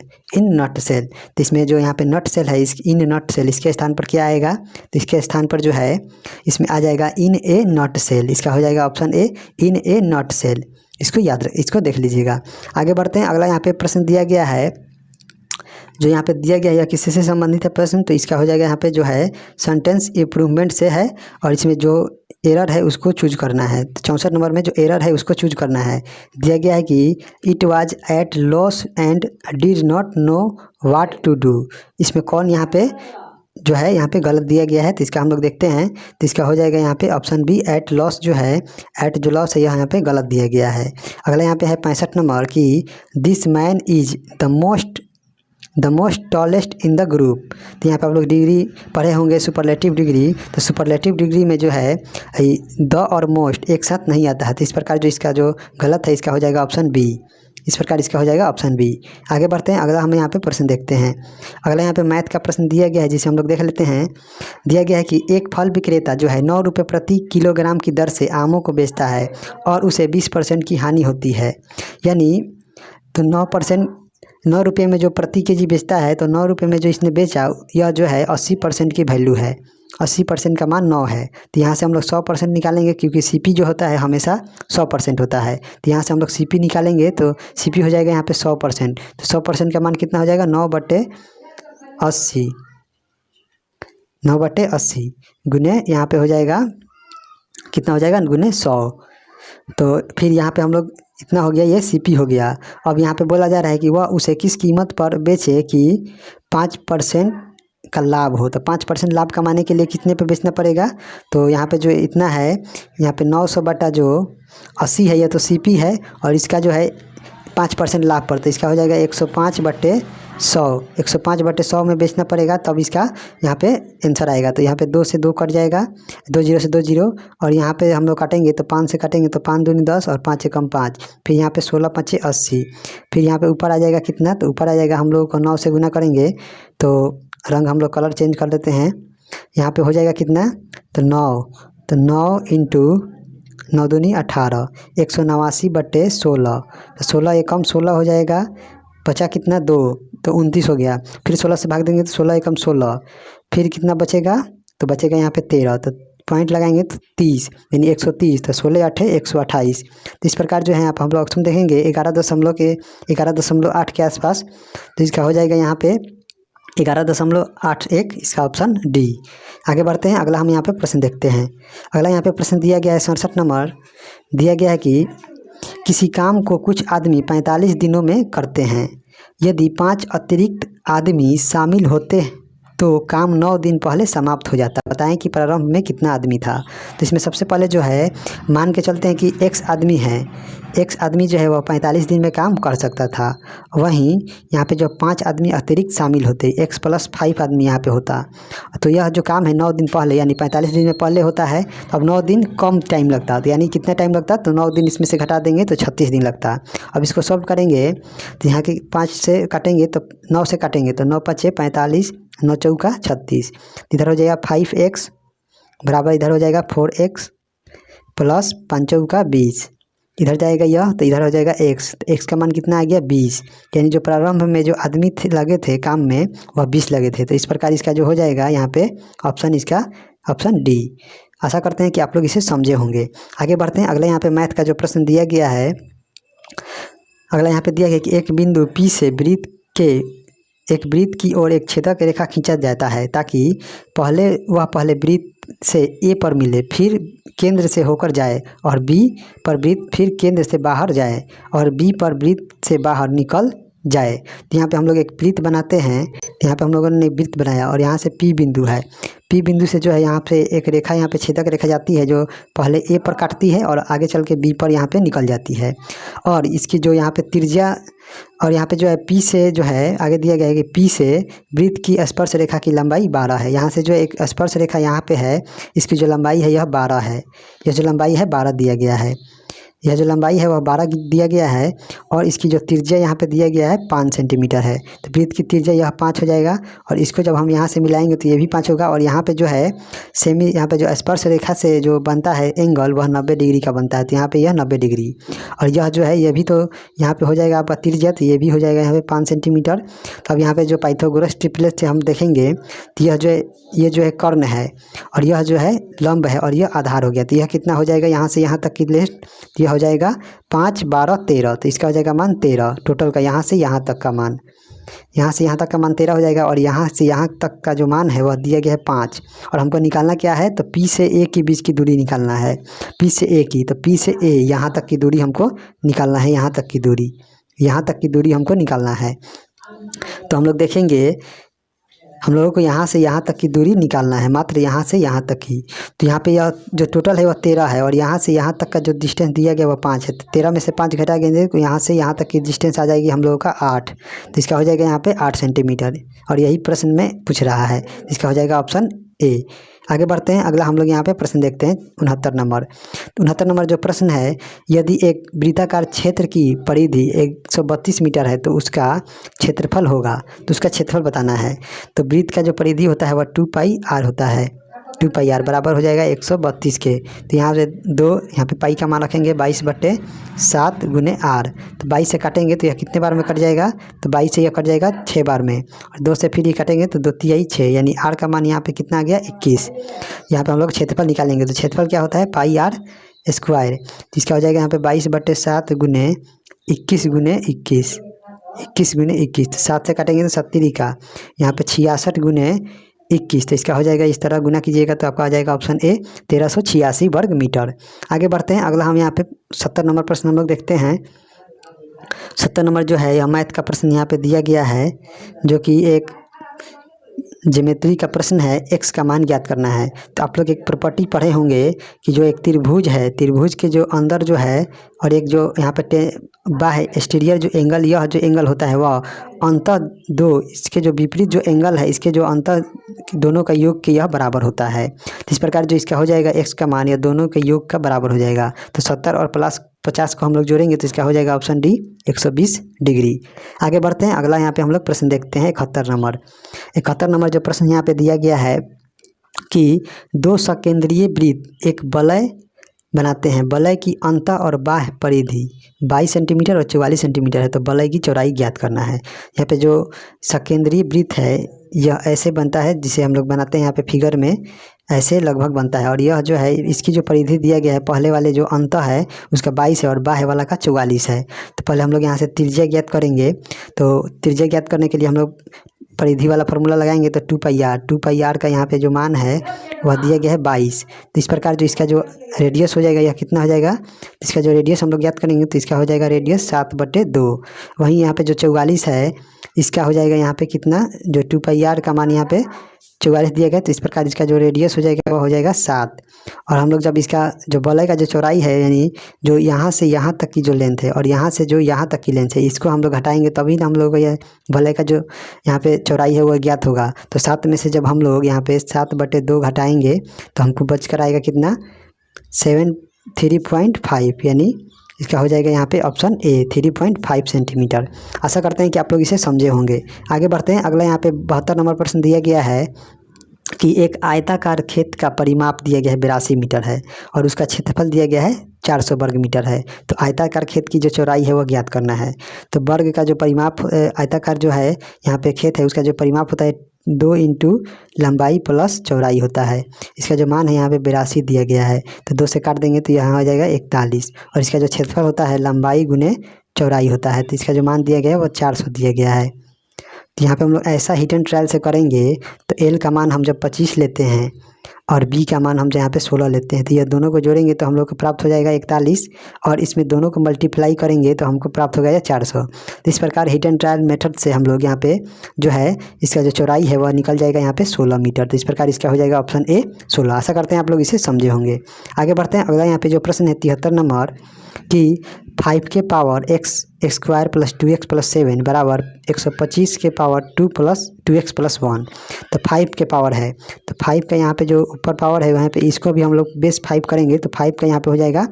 तो इसमें जो यहाँ पे नट सेल है इन नट सेल इसके स्थान पर क्या आएगा, तो इसके स्थान पर जो है इसमें आ जाएगा इन ए नट सेल, इसका हो जाएगा option A in A nut cell, इसको देख लीजिएगा। आगे बढ़ते हैं, अगला यहाँ पे प्रश्न दिया गया है, जो यहाँ पे दिया गया है यह किससे से संबंधित है प्रश्न, तो इसका हो जाएगा यहाँ पे जो है सेंटेंस इम्प्रूवमेंट से है, और इसमें जो एरर है उसको चूज करना है, तो 64 नंबर में जो एरर है उसको चूज करना है। दिया गया है कि it was at loss and did not know what to do, इसमें कौन यहाँ पे जो है यहाँ पे गलत दिया गया है, तो इसका हम लोग देखते हैं, तो इसका हो जाएगा यहाँ पे ऑप्शन बी एट लॉस जो है एट जो लॉस है यहाँ पे गलत दिया गया है। अगला यहाँ पे है 65 नंबर कि this man is the most tallest in the group, तो यहाँ पे आप लोग डिग्री पढ़े होंगे सुपरलेटिव डिग्री, तो सुपरलेटिव डिग्री में जो है द और मोस्ट एक साथ नहीं आता है, तो इस प्रकार जो इसका जो गलत है इसका हो जाएगा ऑप्शन बी, इस प्रकार इसका हो जाएगा ऑप्शन बी। आगे बढ़ते हैं, अगला हम यहाँ पे प्रश्न देखते हैं, अगला यहाँ पे मैथ का प्रश्न दिया गया है जिसे हम लोग देख लेते हैं। दिया गया है कि एक फल विक्रेता जो है 9 रुपये प्रति किलोग्राम की दर से आमों को बेचता है और उसे 20% की हानि होती है, यानी तो 9 रुपये में जो प्रति केजी बेचता है, तो 9 रुपये में जो इसने बेचा यह जो है 80% की वैल्यू है, 80% का मान 9 है, तो यहाँ से हम लोग 100% निकालेंगे, क्योंकि सीपी जो होता है हमेशा 100% होता है, तो यहाँ से हम लोग सीपी निकालेंगे, तो सीपी हो जाएगा यहाँ पे 100%, तो 100% का मान कितना हो जाएगा 9/80 गुने यहाँ पे हो जाएगा कितना हो जाएगा गुने 100, तो फिर यहाँ पे हम लोग इतना हो गया, ये सीपी हो गया। अब यहाँ पे बोला जा रहा है कि वह उसे किस कीमत पर बेचे कि 5% का लाभ हो, तो 5% लाभ कमाने के लिए कितने पे बेचना पड़ेगा, तो यहाँ पे जो इतना है यहाँ पे 900 बटा जो 80 है, यह तो सीपी है, और इसका जो है 5% लाभ पर, तो इसका हो जाएगा 105/100। 105/100 में बेचना पड़ेगा, तब इसका यहाँ पे आंसर आएगा। तो यहाँ पे 2 से 2 कट जाएगा, 2 जीरो से 2 जीरो, और यहाँ पे हम लोग काटेंगे तो 5 से काटेंगे तो 5 दूनी 10 और 5 एकम 5, फिर यहाँ पे 16 5 80, फिर यहाँ पे ऊपर आ जाएगा कितना, तो ऊपर आ जाएगा हम लोग को 9 से गुना करेंगे तो रंग हम लोग कलर चेंज कर देते हैं। यहाँ पे हो जाएगा कितना, तो 9 इंटू 9 दूनी 18, 189/16, तो 16 एकम 16 हो जाएगा, बचा कितना 2, तो 29 हो गया। फिर 16 से भाग देंगे तो 16 एकम 16, फिर कितना बचेगा, तो बचेगा यहाँ पे 13, तो पॉइंट लगाएंगे तो 30 यानी 130, तो 16 8 128। तो इस प्रकार जो है आप हम लोग ऑप्शन देखेंगे 11.8 के आसपास, तो इसका हो जाएगा यहाँ पे 11.81, इसका ऑप्शन डी। आगे बढ़ते हैं, अगला हम यहाँ पे प्रश्न देखते हैं। अगला यहाँ पे प्रश्न दिया गया है 67 नंबर, दिया गया है कि किसी काम को कुछ आदमी 45 दिनों में करते हैं, यदि 5 अतिरिक्त आदमी शामिल होते हैं तो काम 9 दिन पहले समाप्त हो जाता। बताएं कि प्रारंभ में कितना आदमी था। तो इसमें सबसे पहले जो है मान के चलते हैं कि x आदमी है, x आदमी जो है वह 45 दिन में काम कर सकता था। वहीं यहाँ पे जो 5 आदमी अतिरिक्त शामिल होते, x + 5 आदमी यहाँ पे होता, तो यह जो काम है 9 दिन पहले यानी 45 दिन में पहले होता है, तो अब 9 दिन कम टाइम लगता, तो यानी कितना टाइम लगता, तो 9 दिन इसमें से घटा देंगे तो 36 दिन लगता। अब इसको सॉल्व करेंगे तो यहाँ के 5 से काटेंगे तो 9 से काटेंगे तो 9 5 45, 9 चौका 36, इधर हो जाएगा 5x बराबर इधर हो जाएगा 4x प्लस 5 चौका 20, इधर जाएगा यह, तो इधर हो जाएगा x, तो x का मान कितना आ गया 20, यानी जो प्रारंभ में जो आदमी लगे थे काम में वह 20 लगे थे। तो इस प्रकार इसका जो हो जाएगा यहाँ पे ऑप्शन, इसका ऑप्शन डी। आशा करते हैं कि आप लोग इसे समझे होंगे। आगे बढ़ते हैं, अगला यहाँ पे मैथ का जो प्रश्न दिया गया है, अगला यहाँ पे दिया गया कि एक बिंदु P से एक वृत्त की ओर एक छेदक रेखा खींचा जाता है ताकि पहले वृत्त से A पर मिले, फिर केंद्र से होकर जाए और B पर वृत्त फिर केंद्र से बाहर जाए और B पर वृत्त से बाहर निकल जाए। तो यहाँ पे हम लोग एक वृत्त बनाते हैं, यहाँ पे हम लोगों ने वृत्त बनाया और यहाँ से P बिंदु है, P बिंदु से जो है यहाँ पे एक रेखा, यहाँ पे छेदक रेखा जाती है जो पहले A पर काटती है और आगे चल के B पर यहाँ पे निकल जाती है। और इसकी जो यहाँ पे त्रिज्या, और यहाँ पे जो है P से जो है आगे दिया गया है कि P से वृत्त की स्पर्श रेखा की लंबाई 12 है। यहाँ से जो एक स्पर्श रेखा यहाँ पे है, इसकी जो लंबाई है यह 12 है, यह जो लंबाई है 12 दिया गया है, यह जो लंबाई है वह 12 दिया गया है। और इसकी जो त्रिज्या यहाँ पे दिया गया है 5 सेंटीमीटर है, तो वृत्त की त्रिज्या यह 5 हो जाएगा। और इसको जब हम यहाँ से मिलाएंगे तो ये भी 5 होगा। और यहाँ पे जो है सेमी, यहाँ पे जो स्पर्श रेखा से जो बनता है एंगल वह 90 डिग्री का बनता है, तो यहाँ पे यह 90 डिग्री। और यह जो है ये भी तो यहाँ पे हो जाएगा आपका त्रिज्या, तो ये भी हो जाएगा यहाँ पे 5 सेंटीमीटर। तो अब यहाँ पे जो पाइथागोरस ट्रिपलेट से हम देखेंगे तो यह जो है, ये जो है कर्ण है और यह जो है लंब है और यह आधार हो गया। तो यह कितना हो जाएगा, यहाँ से यहाँ तक की लेंथ यह हो जाएगा 5 12 13, तो इसका हो जाएगा मान 13 टोटल का, यहाँ से यहाँ तक का मान, यहाँ से यहाँ तक का मान 13 हो जाएगा। और यहाँ से यहाँ तक का जो मान है वह दिया गया है 5। और हमको निकालना क्या है, तो P से A के बीच की दूरी निकालना है, P से A की, तो P से A यहाँ तक की दूरी हमको निकालना है, यहाँ तक की दूरी, यहाँ तक की दूरी हमको निकालना है। तो हम लोग देखेंगे हम लोगों को यहाँ से यहाँ तक की दूरी निकालना है, मात्र यहाँ से यहाँ तक ही। तो यहाँ पे यह जो टोटल है वह 13 है और यहाँ से यहाँ तक का जो डिस्टेंस दिया गया वह 5 है। तो 13 में से 5 घटाएंगे तो यहाँ से यहाँ तक की डिस्टेंस आ जाएगी हम लोगों का 8, तो इसका हो जाएगा यहाँ पे 8 सेंटीमीटर। और यही प्रश्न में पूछ रहा है, इसका हो जाएगा ऑप्शन ए। आगे बढ़ते हैं, अगला हम लोग यहाँ पे प्रश्न देखते हैं 69 नंबर। 69 नंबर जो प्रश्न है, यदि एक वृत्ताकार क्षेत्र की परिधि 132 मीटर है तो उसका क्षेत्रफल होगा, तो उसका क्षेत्रफल बताना है। तो वृत्त का जो परिधि होता है वह 2πr होता है, 2πr बराबर हो जाएगा 132 के। तो यहाँ से 2 यहाँ पे पाई का मान रखेंगे 22/7 गुने r, तो 22 से काटेंगे तो यह कितने बार में कट जाएगा, तो 22 से यह कट जाएगा 6 बार में, और 2 से फिर ये काटेंगे तो 2 तिहाई 6, यानी r का मान यहाँ पे कितना आ गया 21। यहाँ पे हम लोग क्षेत्रफल निकालेंगे, तो क्षेत्रफल क्या होता है πr², तो इसका हो जाएगा यहाँ पे 22/7 गुने 21 गुने 21, 21 गुने 21, तो 7 से काटेंगे तो 70 का, यहाँ पे 66 गुने 21, तो इसका हो जाएगा इस तरह गुना कीजिएगा तो आपका आ जाएगा ऑप्शन ए 1386 वर्ग मीटर। आगे बढ़ते हैं, अगला हम यहाँ पे 70 नंबर प्रश्न हम लोग देखते हैं। 70 नंबर जो है यह मैथ का प्रश्न यहाँ पे दिया गया है, जो कि एक ज्योमेट्री का प्रश्न है, एक्स का मान ज्ञात करना है। तो आप लोग एक प्रॉपर्टी पढ़े होंगे कि जो एक त्रिभुज है, त्रिभुज के जो अंदर जो है और एक जो यहाँ पे बाह्य एक्सटीरियर जो एंगल, यह जो एंगल होता है वह अंतः दो, इसके जो विपरीत जो एंगल है इसके जो अंतः दोनों का योग के यह बराबर होता है। तो इस प्रकार जो इसका हो जाएगा एक्स का मान, या दोनों के योग का बराबर हो जाएगा। तो 70 और प्लस 50 को हम लोग जोड़ेंगे तो इसका हो जाएगा ऑप्शन डी 120 डिग्री। आगे बढ़ते हैं, अगला यहाँ पे हम लोग प्रश्न देखते हैं 71 नंबर। 71 नंबर जो प्रश्न यहाँ पे दिया गया है कि दो सकेंद्रीय वृत्त एक वलय बनाते हैं, वलय की अंतः और बाह्य परिधि 22 सेंटीमीटर और 44 सेंटीमीटर है, तो वलय की चौड़ाई ज्ञात करना है। यहाँ पे जो सकेंद्रीय वृत्त है यह ऐसे बनता है जिसे हम लोग बनाते हैं यहाँ पे फिगर में, ऐसे लगभग बनता है। और यह जो है इसकी जो परिधि दिया गया है, पहले वाले जो अंतः है उसका 22 है और बाह्य वाला का 44 है। तो पहले हम लोग यहाँ से त्रिज्या ज्ञात करेंगे। तो त्रिज्या ज्ञात करने के लिए हम लोग परिधि वाला फार्मूला लगाएंगे, तो 2πr का यहाँ पे जो मान है वह दिया गया है 22। तो इस प्रकार जो इसका जो रेडियस हो जाएगा यह कितना हो जाएगा, इसका जो रेडियस हम लोग ज्ञात करेंगे तो इसका हो जाएगा रेडियस 7/2। वहीं यहाँ पे जो 44 है इसका हो जाएगा यहाँ पे कितना, जो 2πr का मान यहाँ पे 44 दिया गया, तो इस प्रकार इसका जो रेडियस हो जाएगा वह हो जाएगा 7। और हम लोग जब इसका जो वलय का जो चौड़ाई है, यानी जो यहाँ से यहाँ तक की जो लेंथ है और यहाँ से जो यहाँ तक की लेंथ है, इसको हम लोग घटाएंगे तभी ना हम लोग को यह वलय का जो यहाँ पे चौड़ाई है वह ज्ञात होगा। तो 7 में से जब हम लोग यहाँ पे 7/2 घटाएंगे तो हमको बच कर आएगा कितना, 3.5, यानी इसका हो जाएगा यहाँ पे ऑप्शन ए 3.5 सेंटीमीटर। आशा करते हैं कि आप लोग इसे समझे होंगे। आगे बढ़ते हैं, अगला यहाँ पे 72 नंबर प्रश्न दिया गया है कि एक आयताकार खेत का परिमाप दिया गया है 82 मीटर है और उसका क्षेत्रफल दिया गया है 400 वर्ग मीटर है। तो आयताकार खेत की जो चौड़ाई है वह ज्ञात करना है। तो वर्ग का जो परिमाप, आयताकार जो है यहाँ पे खेत है उसका जो परिमाप होता है 2 इंटू लंबाई प्लस चौड़ाई होता है। इसका जो मान है यहाँ पे 82 दिया गया है, तो 2 से काट देंगे तो यहाँ हो जाएगा 41। और इसका जो क्षेत्रफल होता है लंबाई गुने चौड़ाई होता है, तो इसका जो मान दिया गया है वह 400 दिया गया है। तो यहाँ पे हम लोग ऐसा हिट एंड ट्रायल से करेंगे तो एल का मान हम जब 25 लेते हैं और बी का मान हम यहाँ पे 16 लेते हैं, तो यह दोनों को जोड़ेंगे तो हम लोग को प्राप्त हो जाएगा 41, और इसमें दोनों को मल्टीप्लाई करेंगे तो हमको प्राप्त हो जाएगा 400। तो इस प्रकार हिट एंड ट्रायल मेथड से हम लोग यहाँ पे जो है इसका जो चौड़ाई है वह निकल जाएगा यहाँ पे 16 मीटर। तो इस प्रकार इसका हो जाएगा ऑप्शन ए 16। आशा करते हैं आप लोग इसे समझे होंगे। आगे बढ़ते हैं, अगला यहाँ पे जो प्रश्न है 73 नंबर कि 5 के पावर x² + 2x + 7 बराबर 125 के पावर 2 + 2x + 1। तो 5 के पावर है, तो 5 का यहाँ पे जो ऊपर पावर है वहाँ पे इसको भी हम लोग बेस 5 करेंगे तो 5 का यहाँ पे हो जाएगा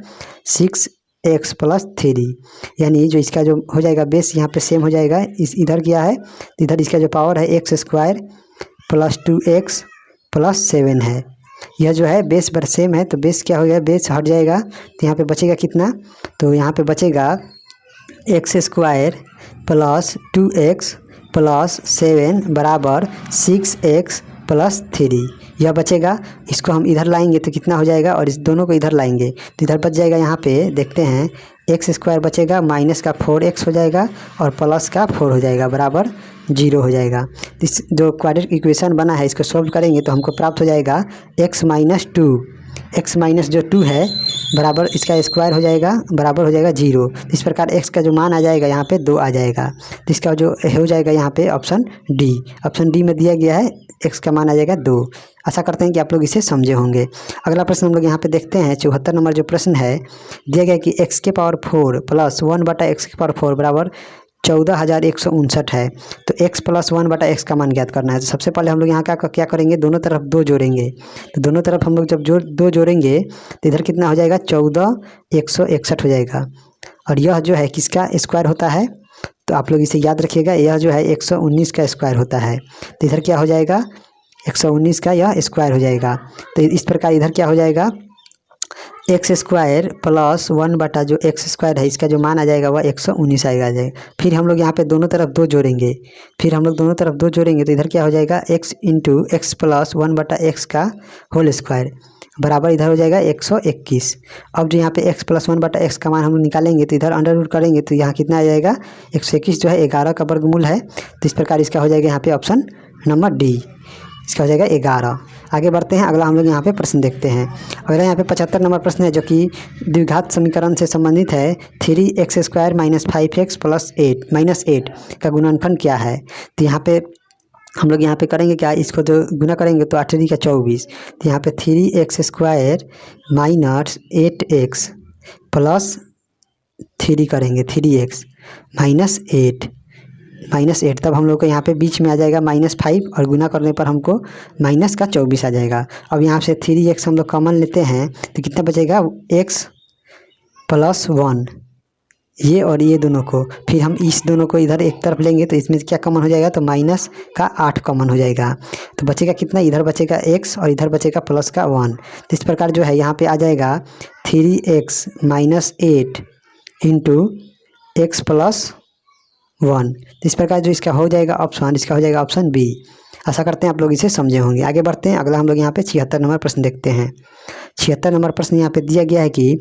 6x + 3, यानी जो इसका जो हो जाएगा बेस यहाँ पे सेम हो जाएगा। इधर क्या है, इधर इसका जो पावर है x² + 2x + 7 है, यह जो है बेस पर सेम है। तो बेस क्या हो गया, बेस हट जाएगा तो यहाँ पे बचेगा कितना, तो यहाँ पे बचेगा x² + 2x + 7 बराबर 6x + 3, यह बचेगा। इसको हम इधर लाएंगे तो कितना हो जाएगा, और इस दोनों को इधर लाएंगे तो इधर बच जाएगा, यहाँ पे देखते हैं x² बचेगा, माइनस का 4x हो जाएगा और प्लस का 4 हो जाएगा बराबर 0 हो जाएगा। इस जो क्वाड्रेटिक इक्वेशन बना है इसको सॉल्व करेंगे तो हमको प्राप्त हो जाएगा x - 2, x माइनस जो 2 है बराबर इसका स्क्वायर हो जाएगा बराबर हो जाएगा 0। इस प्रकार x का जो मान आ जाएगा यहाँ पे 2 आ जाएगा, तो इसका जो हो जाएगा यहाँ पे ऑप्शन डी में दिया गया है, x का मान आ जाएगा 2। आशा करते हैं कि आप लोग इसे समझे होंगे। अगला प्रश्न हम लोग यहाँ पे देखते हैं 74 नंबर जो प्रश्न है दिया गया कि x के पावर 4 + 1/x के पावर 4 बराबर 14,159 है। तो x + 1/x का मान ज्ञात करना है। तो सबसे पहले हम लोग यहाँ क्या करेंगे, दोनों तरफ 2 जोड़ेंगे। तो दोनों तरफ हम लोग जब 2 जोड़ेंगे तो इधर कितना हो जाएगा, 14,161 हो जाएगा। और यह जो है किसका स्क्वायर होता है, तो आप लोग इसे याद रखिएगा, यह जो है 119 का स्क्वायर होता है। तो इधर क्या हो जाएगा, 119 का यह स्क्वायर हो जाएगा। तो इस प्रकार इधर क्या हो जाएगा, x² + 1 जो x² है इसका जो मान आ जाएगा वह 119 आएगा। फिर हम लोग यहाँ पे दोनों तरफ 2 जोड़ेंगे, तो इधर क्या हो जाएगा, x × x + 1/x का होल स्क्वायर बराबर इधर हो जाएगा 121। अब जो यहाँ पे x + 1/x का मान हम लोग निकालेंगे तो इधर अंडर रूट करेंगे तो यहाँ कितना आ जाएगा, 121 जो है 11 का वर्गमूल है। तो इस प्रकार इसका हो जाएगा यहाँ पे ऑप्शन नंबर डी, इसका हो जाएगा 11। आगे बढ़ते हैं, अगला हम लोग यहाँ पे प्रश्न देखते हैं। अगला यहाँ पे 75 नंबर प्रश्न है जो कि द्विघात समीकरण से संबंधित है। 3x² - 5x + 8 का गुणनफल क्या है। तो यहाँ पे हम लोग यहाँ पे करेंगे क्या, इसको तो गुना करेंगे तो 8 का 24, तो यहाँ पे 3x² माइनस 8x प्लस 3 करेंगे 3x -8 तब हम लोग को यहाँ पे बीच में आ जाएगा -5 और गुना करने पर हमको माइनस का 24 आ जाएगा। अब यहाँ से 3x हम लोग कॉमन लेते हैं तो कितना बचेगा, x + 1, ये और ये दोनों को, फिर हम इस दोनों को इधर एक तरफ लेंगे तो इसमें क्या कॉमन हो जाएगा, तो -8 कॉमन हो जाएगा। तो बचेगा कितना, इधर बचेगा x और इधर बचेगा +1। तो इस प्रकार जो है यहाँ पे आ जाएगा 3x - 8 इंटू x + 1। तो इस प्रकार जो इसका हो जाएगा ऑप्शन, इसका हो जाएगा ऑप्शन बी। आशा करते हैं आप लोग इसे समझे होंगे। आगे बढ़ते हैं, अगला हम लोग यहाँ पे 76 नंबर प्रश्न देखते हैं। 76 नंबर प्रश्न यहाँ पे दिया गया है कि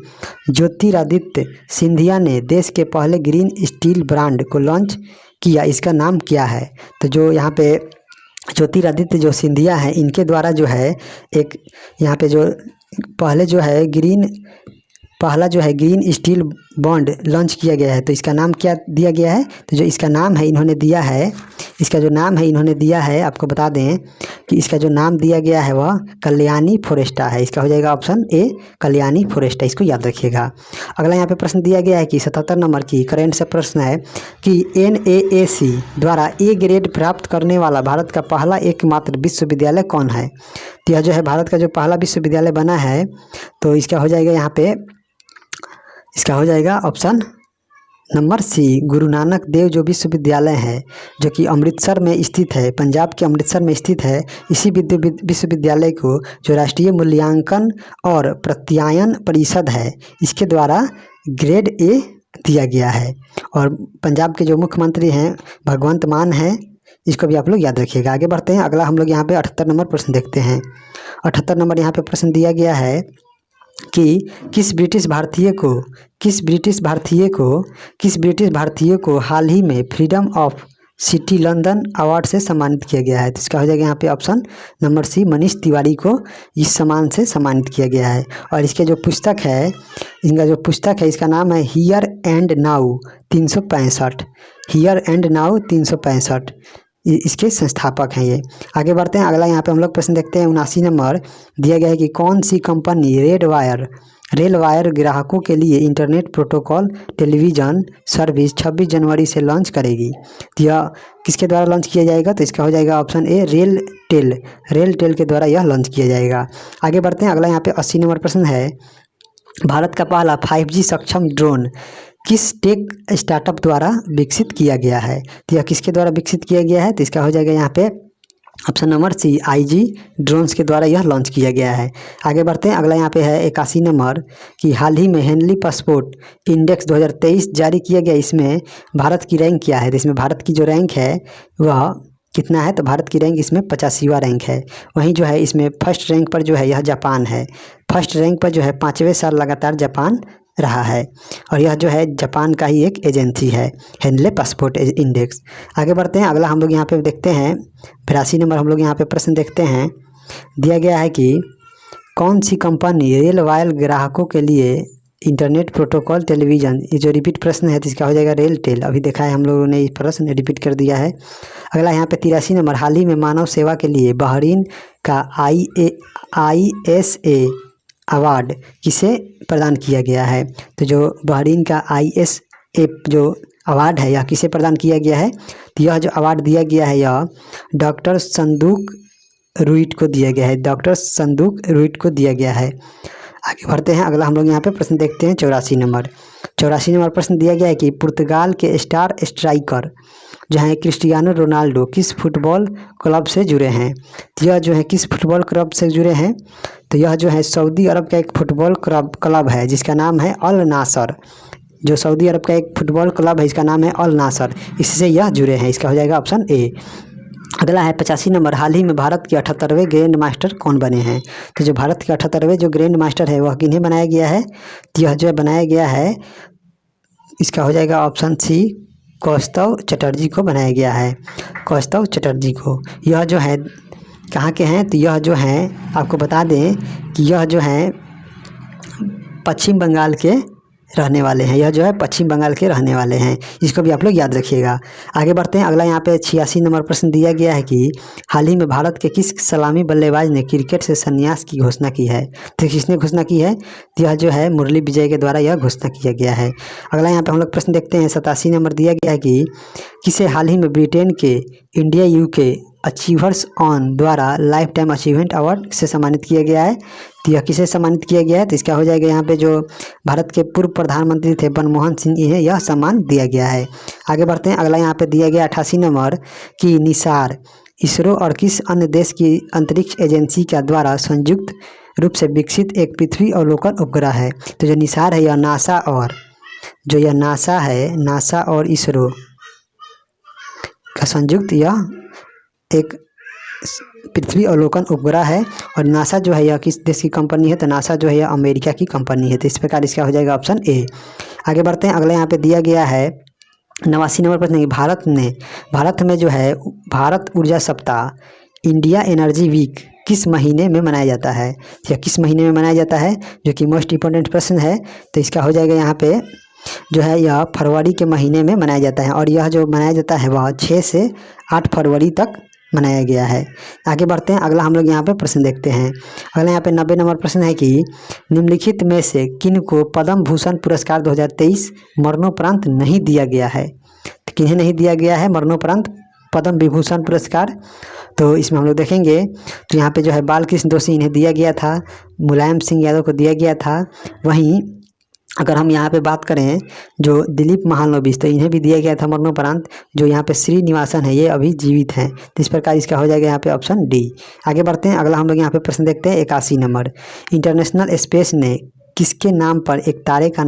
ज्योतिरादित्य सिंधिया ने देश के पहले ग्रीन स्टील ब्रांड को लॉन्च किया, इसका नाम क्या है। तो जो यहाँ पे ज्योतिरादित्य जो सिंधिया है, इनके द्वारा जो है एक यहाँ पे जो पहला जो है ग्रीन स्टील बॉन्ड लॉन्च किया गया है, तो इसका नाम क्या दिया गया है। तो जो इसका नाम है इन्होंने दिया है, आपको बता दें कि इसका जो नाम दिया गया है वह कल्याणी फोरेस्टा है। इसका हो जाएगा ऑप्शन ए, कल्याणी फोरेस्टा, इसको याद रखिएगा। अगला यहाँ पे प्रश्न दिया गया है कि 77 नंबर की करंट से प्रश्न है कि NAAC द्वारा A ग्रेड प्राप्त करने वाला भारत का पहला एकमात्र विश्वविद्यालय कौन है। तो यह जो है भारत का जो पहला विश्वविद्यालय बना है, तो इसका हो जाएगा यहाँ पे, इसका हो जाएगा ऑप्शन नंबर सी, गुरु नानक देव जो विश्वविद्यालय है, जो कि अमृतसर में स्थित है, पंजाब के अमृतसर में स्थित है। इसी विश्वविद्यालय को जो राष्ट्रीय मूल्यांकन और प्रत्यायन परिषद है, इसके द्वारा ग्रेड ए दिया गया है। और पंजाब के जो मुख्यमंत्री हैं भगवंत मान हैं, इसको भी आप लोग याद रखिएगा। आगे बढ़ते हैं, अगला हम लोग यहाँ पे 78 नंबर प्रश्न देखते हैं। 78 नंबर यहाँ पे प्रश्न दिया गया है कि किस ब्रिटिश भारतीय को हाल ही में freedom of city London award से सम्मानित किया गया है। तो इसका हो जाएगा यहाँ पे option number C, Manish Tiwari को इस सम्मान से सम्मानित किया गया है। और इसके जो पुस्तक है, इसका नाम है here and now 365, here and now 365, इसके संस्थापक हैं ये। आगे बढ़ते हैं, अगला यहाँ पे हम लोग प्रश्न देखते हैं। 79 नंबर दिया गया है कि कौन सी कंपनी रेल वायर ग्राहकों के लिए इंटरनेट प्रोटोकॉल टेलीविज़न सर्विस 26 जनवरी से लॉन्च करेगी। तो यह किसके द्वारा लॉन्च किया जाएगा, तो इसका हो जाएगा ऑप्शन ए, रेल टेल के द्वारा यह लॉन्च किया जाएगा। आगे बढ़ते हैं, अगला यहाँ पे 80 नंबर प्रश्न है, भारत का पहला 5G सक्षम ड्रोन किस टेक स्टार्टअप द्वारा विकसित किया गया है। तो यह किसके द्वारा विकसित किया गया है, तो इसका हो जाएगा यहाँ पे option number C, IG drones के द्वारा यह लॉन्च किया गया है। आगे बढ़ते हैं, अगला यहाँ पे है 81 नंबर कि हाल ही में हेनली पासपोर्ट इंडेक्स 2023 जारी किया गया, इसमें भारत की रैंक क्या है। तो इसमें भारत की जो रैंक है वह कितना है, तो भारत की रैंक इसमें 85वां रैंक है। वहीं जो है इसमें फर्स्ट रैंक पर जो है यह जापान है, फर्स्ट रैंक पर जो है 5वें साल लगातार जापान रहा है। और यह जो है जापान का ही एक एजेंसी है, हेनले पासपोर्ट इंडेक्स। आगे बढ़ते हैं, अगला हम लोग यहाँ पे देखते हैं 82 नंबर हम लोग यहाँ पे प्रश्न देखते हैं। दिया गया है कि कौन सी कंपनी रेल वायर ग्राहकों के लिए इंटरनेट प्रोटोकॉल टेलीविज़न, ये जो रिपीट प्रश्न है तो इसका हो जाएगा रेल टेल। अभी देखा है हम लोगों ने, इस प्रश्न रिपीट कर दिया है। अगला यहाँ पे 83 नंबर, हाल ही में मानव सेवा के लिए बहरीन का ISA अवार्ड किसे प्रदान किया गया है। तो जो बहरीन का ISA जो अवार्ड है यह किसे प्रदान किया गया है, तो यह जो अवार्ड दिया गया है यह डॉक्टर संदूक रुइट को दिया गया है, डॉक्टर संदूक रुइट को दिया गया है। आगे बढ़ते हैं, अगला हम लोग यहाँ पे प्रश्न देखते हैं 84 नंबर। 84 नंबर प्रश्न दिया गया है कि पुर्तगाल के स्टार स्ट्राइकर जो है क्रिस्टियानो रोनाल्डो किस फुटबॉल क्लब से जुड़े हैं। तो यह जो है किस फुटबॉल क्लब से जुड़े हैं, तो यह जो है सऊदी अरब का एक फुटबॉल क्लब है जिसका नाम है अल नासर। जो सऊदी अरब का एक फुटबॉल क्लब है इसका नाम है अल नासर, इससे यह जुड़े हैं। इसका हो जाएगा ऑप्शन ए। अगला है 85 नंबर, हाल ही में भारत के 78वें ग्रैंड मास्टर कौन बने हैं। तो जो भारत के 78वें जो ग्रैंड मास्टर है वह किन्हें बनाया गया है, तो यह जो बनाया गया है इसका हो जाएगा ऑप्शन सी, कौस्तव चटर्जी को बनाया गया है, कौस्तव चटर्जी को। यह जो है कहाँ के हैं, तो यह जो हैं आपको बता दें कि यह जो हैं पश्चिम बंगाल के रहने वाले हैं, यह जो है पश्चिम बंगाल के रहने वाले हैं, इसको भी आप लोग याद रखिएगा। आगे बढ़ते हैं, अगला यहाँ पे 86 नंबर प्रश्न दिया गया है कि हाल ही में भारत के किस सलामी बल्लेबाज ने क्रिकेट से संन्यास की घोषणा की है। तो किसने घोषणा की है, तो यह जो है मुरली विजय के द्वारा यह घोषणा किया गया है। अगला यहाँ पे हम लोग प्रश्न देखते हैं, 87 नंबर दिया गया है कि किसे हाल ही में ब्रिटेन के इंडिया यूके अचीवर्स ऑन द्वारा लाइफ टाइम अचीवमेंट अवार्ड से सम्मानित किया गया है। तो यह किसे सम्मानित किया गया है, तो इसका हो जाएगा यहाँ पे जो भारत के पूर्व प्रधानमंत्री थे मनमोहन सिंह, इन्हें यह सम्मान दिया गया है। आगे बढ़ते हैं, अगला यहाँ पे दिया गया 88 नंबर कि निसार इसरो और किस अन्य देश की अंतरिक्ष एजेंसी के द्वारा संयुक्त रूप से विकसित एक पृथ्वी अवलोकन उपग्रह है। तो जो निसार है यह नासा और जो यह नासा है, नासा और इसरो का संयुक्त यह एक पृथ्वी अवलोकन उपग्रह है। और नासा जो है यह किस देश की कंपनी है, तो नासा जो है यह अमेरिका की कंपनी है। तो इस प्रकार इसका हो जाएगा ऑप्शन ए। आगे बढ़ते हैं, अगला यहाँ पे दिया गया है 89 नंबर प्रश्न, भारत में जो है भारत ऊर्जा सप्ताह इंडिया एनर्जी वीक किस महीने में मनाया जाता है, या किस महीने में मनाया जाता है, जो कि मोस्ट इंपॉर्टेंट प्रश्न है। तो इसका हो जाएगा यहाँ पे जो है यह फरवरी के महीने में मनाया जाता है, और यह जो मनाया जाता है वह 6 से 8 फरवरी तक मनाया गया है। आगे बढ़ते हैं, अगला हम लोग यहाँ पे प्रश्न देखते हैं। अगला यहाँ पे 90 नंबर प्रश्न है कि निम्नलिखित में से किन को पद्म भूषण पुरस्कार 2023 मरणोपरांत नहीं दिया गया है। तो किन्हें नहीं दिया गया है मरणोपरांत पद्म विभूषण पुरस्कार, तो इसमें हम लोग देखेंगे तो यहाँ पे जो है बाल कृष्ण दोषी इन्हें दिया गया था, मुलायम सिंह यादव को दिया गया था। वहीं अगर हम यहाँ पे बात करें जो दिलीप महालनोबिस, तो इन्हें भी दिया गया था मरणोपरांत। जो यहाँ पे श्रीनिवासन है ये अभी जीवित हैं, तो इस प्रकार इसका हो जाएगा यहाँ पे ऑप्शन डी। आगे बढ़ते हैं, अगला हम लोग यहाँ पे प्रश्न देखते हैं 81 नंबर, इंटरनेशनल स्पेस ने किसके नाम पर एक तारे का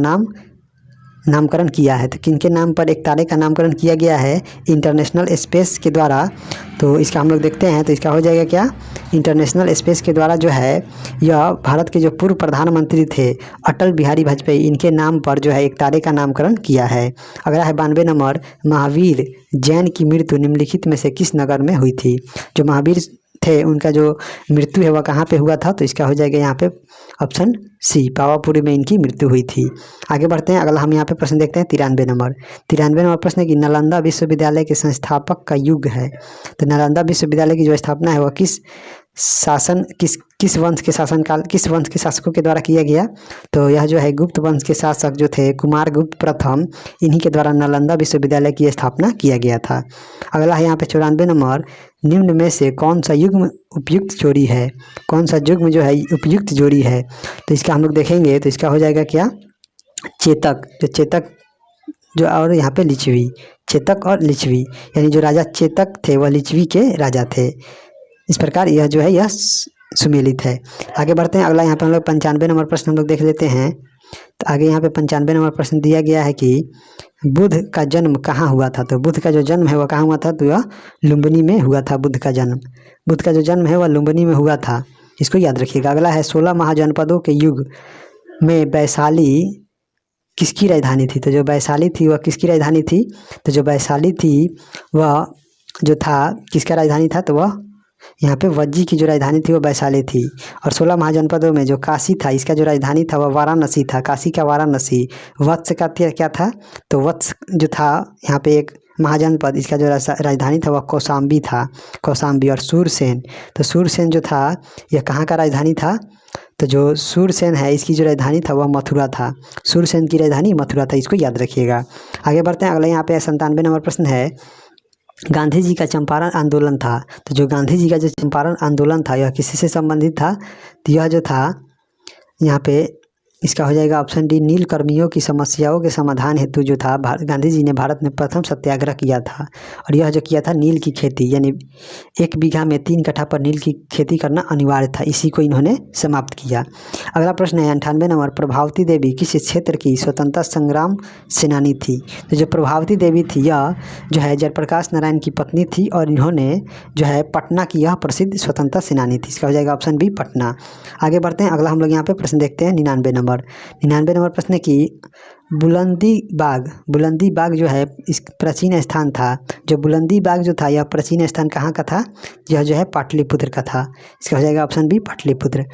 नामकरण किया है। तो किनके नाम पर एक तारे का नामकरण किया गया है इंटरनेशनल स्पेस के द्वारा, तो इसका हम लोग देखते हैं। तो इसका हो जाएगा क्या, इंटरनेशनल स्पेस के द्वारा जो है यह भारत के जो पूर्व प्रधानमंत्री थे अटल बिहारी वाजपेयी, इनके नाम पर जो है एक तारे का नामकरण किया है। अगला है 92 नंबर, महावीर जैन की मृत्यु निम्नलिखित में से किस नगर में हुई थी। जो महावीर थे उनका जो मृत्यु है वह कहाँ पे हुआ था, तो इसका हो जाएगा यहाँ पे ऑप्शन सी, पावापुरी में इनकी मृत्यु हुई थी। आगे बढ़ते हैं, अगला हम यहाँ पे प्रश्न देखते हैं 93 नंबर प्रश्न है कि नालंदा विश्वविद्यालय के संस्थापक का युग है। तो नालंदा विश्वविद्यालय की जो स्थापना है वह किस वंश के शासकों के द्वारा किया गया। तो यह जो है गुप्त वंश के शासक जो थे कुमार गुप्त प्रथम, इन्हीं के द्वारा नालंदा विश्वविद्यालय की स्थापना किया गया था। अगला है यहाँ पे 94 नंबर, निम्न में से कौन सा युग्म उपयुक्त जोड़ी है, कौन सा युग्म जो है उपयुक्त जोड़ी है। तो इसका हम लोग देखेंगे तो इसका हो जाएगा क्या, चेतक जो और यहाँ पे लिच्छवी, चेतक और लिच्छवी, यानी जो राजा चेतक थे वह लिच्छवी के राजा थे। इस प्रकार यह जो है यह सुमेलित है। आगे बढ़ते हैं, अगला यहाँ पे हम लोग 95 नंबर प्रश्न हम लोग देख लेते हैं। तो आगे यहाँ पे 95 नंबर प्रश्न दिया गया है कि बुद्ध का जन्म कहाँ हुआ था। तो बुद्ध का जो जन्म है वह कहाँ हुआ था, तो यह लुम्बिनी में हुआ था। बुद्ध का जो जन्म है वह लुम्बिनी में हुआ था, इसको याद रखिएगा। अगला है 16 महाजनपदों के युग में वैशाली किसकी राजधानी थी। तो जो वैशाली थी वह किसकी राजधानी थी, तो जो वैशाली थी वह जो था किसका राजधानी था, तो वह यहाँ पे वज्जी की जो राजधानी थी वो वैशाली थी। और 16 महाजनपदों में जो काशी था इसका जो राजधानी था वह वाराणसी था, काशी का वाराणसी। वत्स का क्या था, तो वत्स जो था यहाँ पे एक महाजनपद, इसका जो राजधानी था वह कौशाम्बी था, कौशाम्बी। और सूरसेन, तो सूरसेन जो था यह कहाँ का राजधानी था, तो जो सूरसेन है इसकी जो राजधानी था वह मथुरा था, सूरसेन की राजधानी मथुरा था, इसको याद रखिएगा। आगे बढ़ते हैं, अगला यहाँ पे 97 नंबर प्रश्न है, गांधी जी का चंपारण आंदोलन था। तो जो गांधी जी का जो चंपारण आंदोलन था यह किसी से संबंधित था, तो यह जो था यहाँ पे इसका हो जाएगा ऑप्शन डी, नील कर्मियों की समस्याओं के समाधान हेतु जो था गांधी जी ने भारत में प्रथम सत्याग्रह किया था। और यह जो किया था नील की खेती, यानी 1 बीघा में 3 कट्ठा पर नील की खेती करना अनिवार्य था, इसी को इन्होंने समाप्त किया। अगला प्रश्न है 98 नंबर, प्रभावती देवी किस क्षेत्र की स्वतंत्रता संग्राम सेनानी थी। तो जो प्रभावती देवी थी यह जो है जयप्रकाश नारायण की पत्नी थी, और इन्होंने जो है पटना की यह प्रसिद्ध स्वतंत्रता सेनानी थी, इसका हो जाएगा ऑप्शन बी, पटना। आगे बढ़ते हैं, अगला हम लोग यहाँ पे प्रश्न देखते हैं 99 नंबर, नंबर। 99 नंबर प्रश्न है कि बुलंदी बाग जो है इस प्राचीन स्थान था। जो बुलंदी बाग जो था यह प्राचीन स्थान कहाँ का था? यह जो है पाटलिपुत्र का था। इसका हो जाएगा ऑप्शन बी पाटलिपुत्र।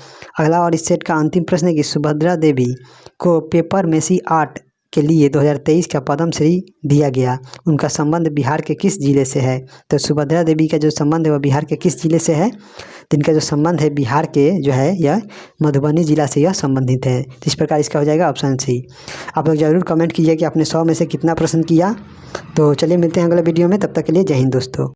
अगला और इस सेट का अंतिम प्रश्न है कि सुभद्रा देवी को पेपर मेसी आर्ट के लिए 2023 का पद्म श्री दिया गया। उनका संबंध बिहार के किस जिले से है? तो सुभद्रा देवी का जो संबंध है वह बिहार के किस जिले से है? तो इनका जो संबंध है बिहार के जो है यह मधुबनी जिला से यह संबंधित है। तो इस प्रकार इसका हो जाएगा ऑप्शन सी। आप लोग जरूर कमेंट कीजिए कि आपने 100 में से कितना प्रश्न किया। तो चलिए मिलते हैं अगले वीडियो में, तब तक के लिए जय हिंद दोस्तों।